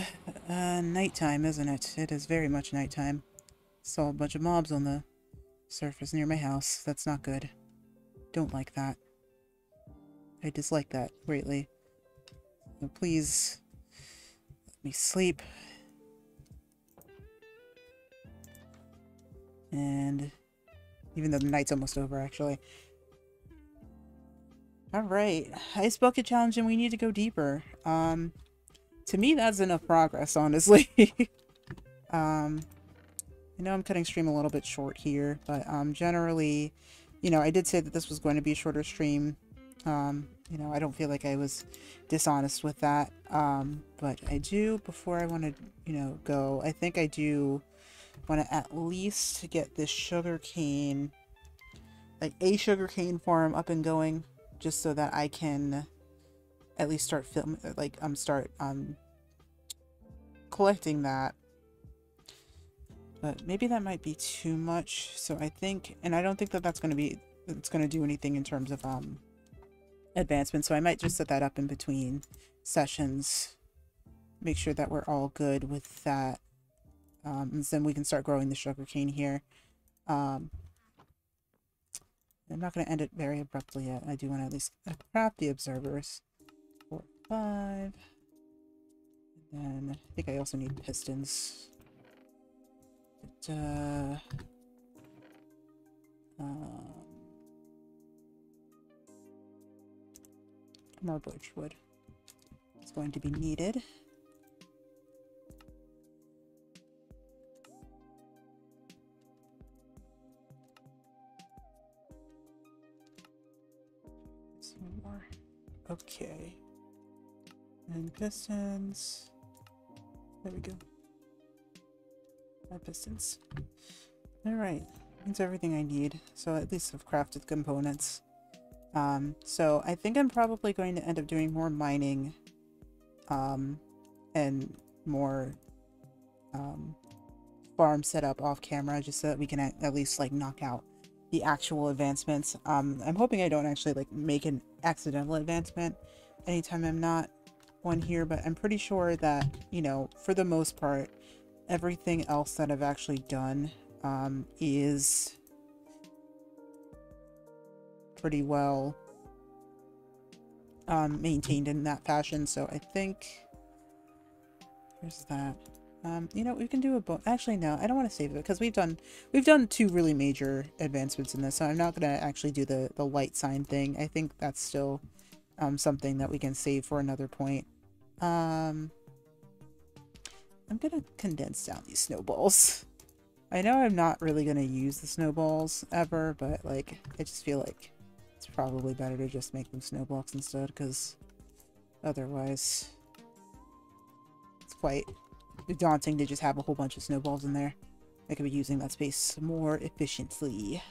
nighttime, isn't it? It is very much nighttime. Saw a bunch of mobs on the surface near my house. That's not good. Don't like that. I dislike that greatly. So please let me sleep. And even though the night's almost over, actually. Alright. Ice Bucket Challenge, and we need to go deeper. To me, that's enough progress, honestly. I know I'm cutting stream a little bit short here, but generally, you know, I did say that this was going to be a shorter stream. You know, I don't feel like I was dishonest with that. But I do, before I want to, you know, go, I think I do want to at least get this sugarcane, like a sugarcane farm up and going, just so that I can at least start collecting that. but maybe that might be too much. So I think, and I don't think that that's going to be, it's going to do anything in terms of advancement. So I might just set that up in between sessions, make sure that we're all good with that. And then we can start growing the sugarcane here. I'm not going to end it very abruptly yet. I do want to at least craft the observers. 4, 5. And then I think I also need pistons. But, more birch wood is going to be needed. Some more. Okay. And pistons. There we go. More pistons. Alright. That's everything I need. So at least I've crafted components. So I think I'm probably going to end up doing more mining, and more, farm setup off camera, just so that we can at least like knock out the actual advancements. I'm hoping I don't actually like make an accidental advancement anytime I'm not one here, but I'm pretty sure that, you know, for the most part, everything else that I've actually done, is pretty well maintained in that fashion. So I think there's that. You know, we can do actually no, I don't want to save it because we've done 2 really major advancements in this, so I'm not gonna actually do the light sign thing. I think that's still something that we can save for another point. I'm gonna condense down these snowballs. I know I'm not really gonna use the snowballs ever, but like I just feel like it's probably better to just make them snow blocks instead, because otherwise it's quite daunting to just have a whole bunch of snowballs in there. I could be using that space more efficiently.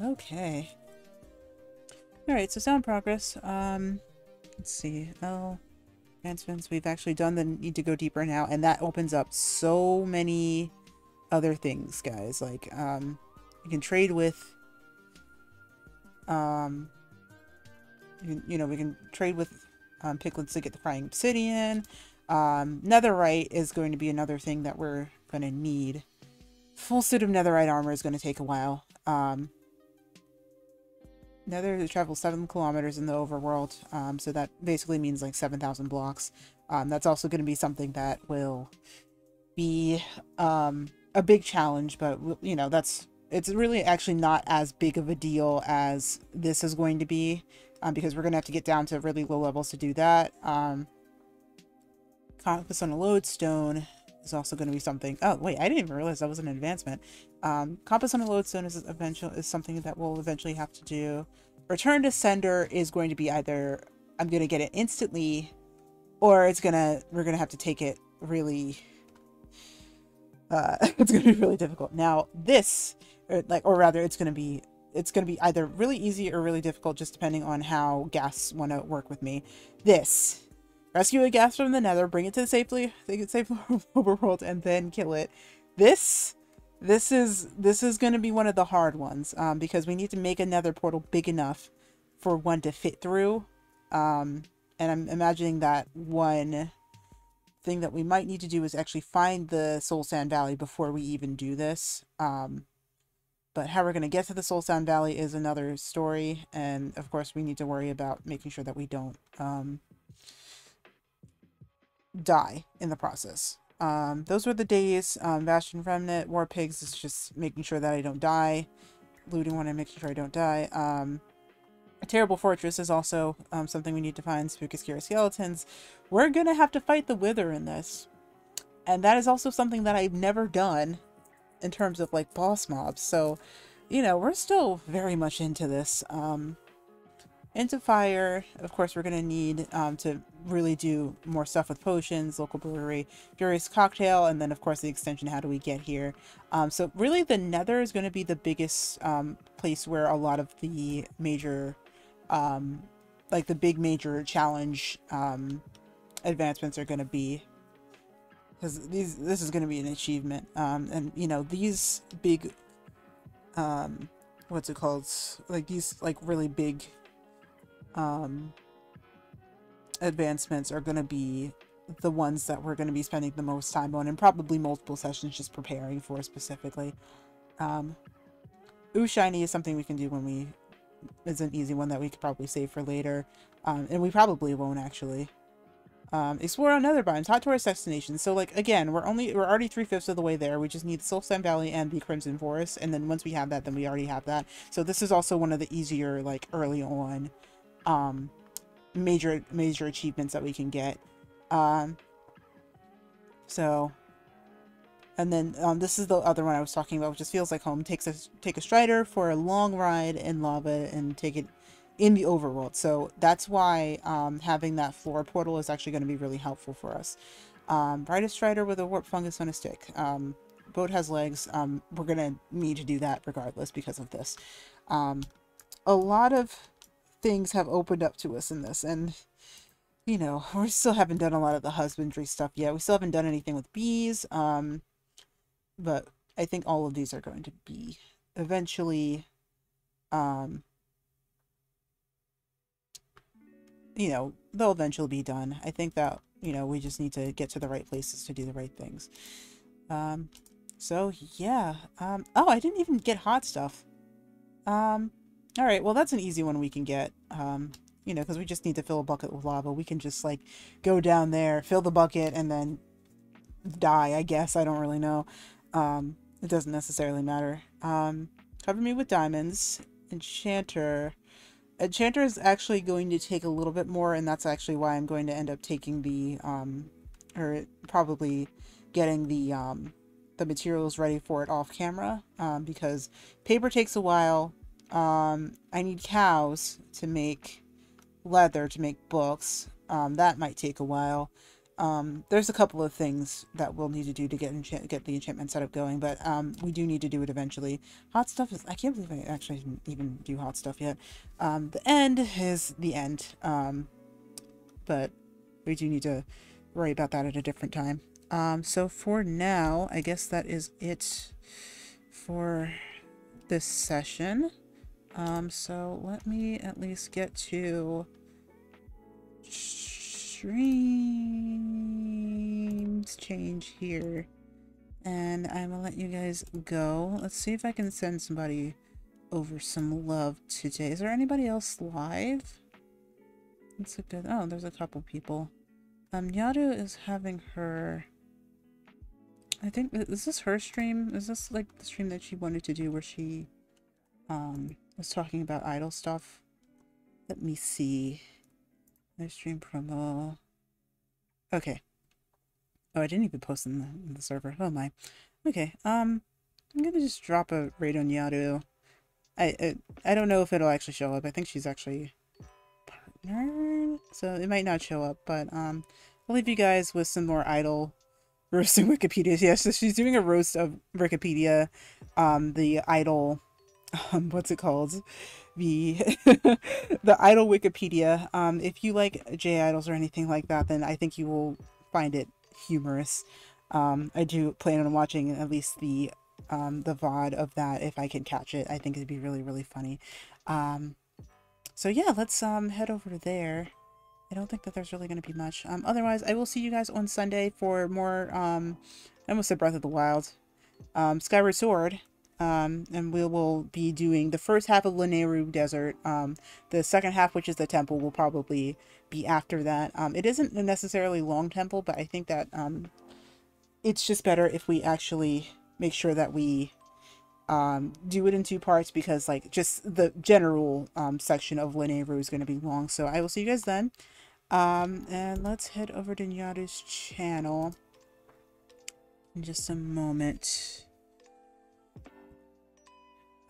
Okay. Alright, so sound progress. Let's see. Oh, advancements. We've actually done the need to go deeper now, and that opens up so many other things, guys. Like, you can trade with, you know, we can trade with piglets to get the frying obsidian. Netherite is going to be another thing that we're going to need. Full suit of netherite armor is going to take a while. Nether travels 7 kilometers in the overworld, so that basically means like 7,000 blocks. That's also going to be something that will be a big challenge, but you know, it's really actually not as big of a deal as this is going to be, because we're going to have to get down to really low levels to do that. Compass on a lodestone is also going to be something. Oh wait, I didn't even realize that was an advancement. Compass on a lodestone is something that we'll eventually have to do. Return to sender is going to be either I'm going to get it instantly, or we're gonna have to take it really. It's going to be really difficult. Now this, or rather, it's going to be either really easy or really difficult, just depending on how ghasts want to work with me. This. Rescue a ghast from the nether, bring it to the safe overworld, and then kill it. This is going to be one of the hard ones, because we need to make a nether portal big enough for one to fit through. And I'm imagining that one thing that we might need to do is actually find the Soul Sand Valley before we even do this. But how we're going to get to the Soul Sand Valley is another story, and of course we need to worry about making sure that we don't die in the process. Those were the days. Bastion Remnant, War Pigs is just making sure that I don't die. Looting one and making sure I don't die. A Terrible Fortress is also something we need to find. Spooky Scary Skeletons. We're gonna have to fight the Wither in this. And that is also something that I've never done in terms of like boss mobs. So, you know, we're still very much into this. Into fire, of course, we're going to need to really do more stuff with potions, local brewery, Furious Cocktail, and then, of course, the extension, how do we get here? So really, the Nether is going to be the biggest place where a lot of the major, like the big major challenge advancements are going to be. because this is going to be an achievement. And you know, these big, what's it called? Like these like really big advancements are going to be the ones that we're going to be spending the most time on, and probably multiple sessions just preparing for specifically. Ooh, shiny is something we can do when we is an easy one that we could probably save for later, and we probably won't actually. Explore on Nether biomes, hot tourist destinations. So like again, we're already 3/5 of the way there. We just need the Soulstone Valley and the Crimson Forest, and then once we have that, then we already have that. So this is also one of the easier like early on, major achievements that we can get. So, and then this is the other one I was talking about, which just feels like home. Take a strider for a long ride in lava and take it in the overworld. So that's why having that floor portal is actually going to be really helpful for us. Ride a strider with a warp fungus on a stick. Boat has legs. We're going to need to do that regardless because of this. A lot of things have opened up to us in this, and you know, we still haven't done a lot of the husbandry stuff yet. We still haven't done anything with bees. But I think all of these are going to be eventually, you know, they'll eventually be done. I think that, you know, we just need to get to the right places to do the right things. So yeah. Oh, I didn't even get hot stuff. All right, well, that's an easy one we can get. You know, because we just need to fill a bucket with lava. We can just like go down there, fill the bucket, and then die, I guess. I don't really know. It doesn't necessarily matter. Cover me with diamonds. Enchanter. Enchanter is actually going to take a little bit more, and that's actually why I'm going to end up taking the, or probably getting the materials ready for it off camera, because paper takes a while. I need cows to make leather, to make books. That might take a while. There's a couple of things that we'll need to do to get the enchantment setup going, but we do need to do it eventually. Hot stuff is, I can't believe I actually didn't even do hot stuff yet. The end is the end, but we do need to worry about that at a different time. So for now, I guess that is it for this session. So let me at least get to streams change here, and I'm gonna let you guys go. Let's see if I can send somebody over some love today. Is there anybody else live? That's a good, oh, there's a couple people. Nyaru is having her, I think, is this her stream? Is this like the stream that she wanted to do where she was talking about idle stuff? Let me see. Live stream promo. Okay. Oh, I didn't even post in the server. Oh my. Okay. I'm gonna just drop a raid on Yaru. I don't know if it'll actually show up. I think she's actually partnered, so it might not show up. But I'll leave you guys with some more idle roasting Wikipedia. Yeah, so she's doing a roast of Wikipedia. The idle. What's it called? The the idle Wikipedia. If you like J idols or anything like that, then I think you will find it humorous. I do plan on watching at least the VOD of that if I can catch it. I think it'd be really, really funny. So yeah, let's head over to there. I don't think that there's really going to be much. Otherwise, I will see you guys on Sunday for more, I almost said Breath of the Wild, Skyward Sword. And we will be doing the first half of Lanayru Desert. The second half, which is the temple, will probably be after that. It isn't a necessarily long temple, but I think that it's just better if we actually make sure that we do it in 2 parts, because like just the general section of Lanayru is going to be long. So I will see you guys then. And let's head over to Nyaru's channel in just a moment.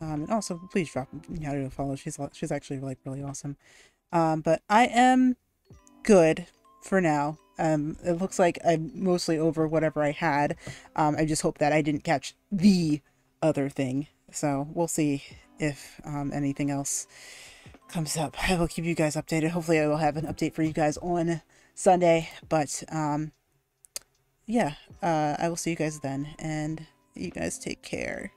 And also, please drop Nyaru a follow. She's actually like really awesome. But I am good for now. It looks like I'm mostly over whatever I had. I just hope that I didn't catch the other thing. So we'll see if anything else comes up. I will keep you guys updated. Hopefully I will have an update for you guys on Sunday. But yeah, I will see you guys then, and you guys take care.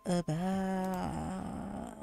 Bye.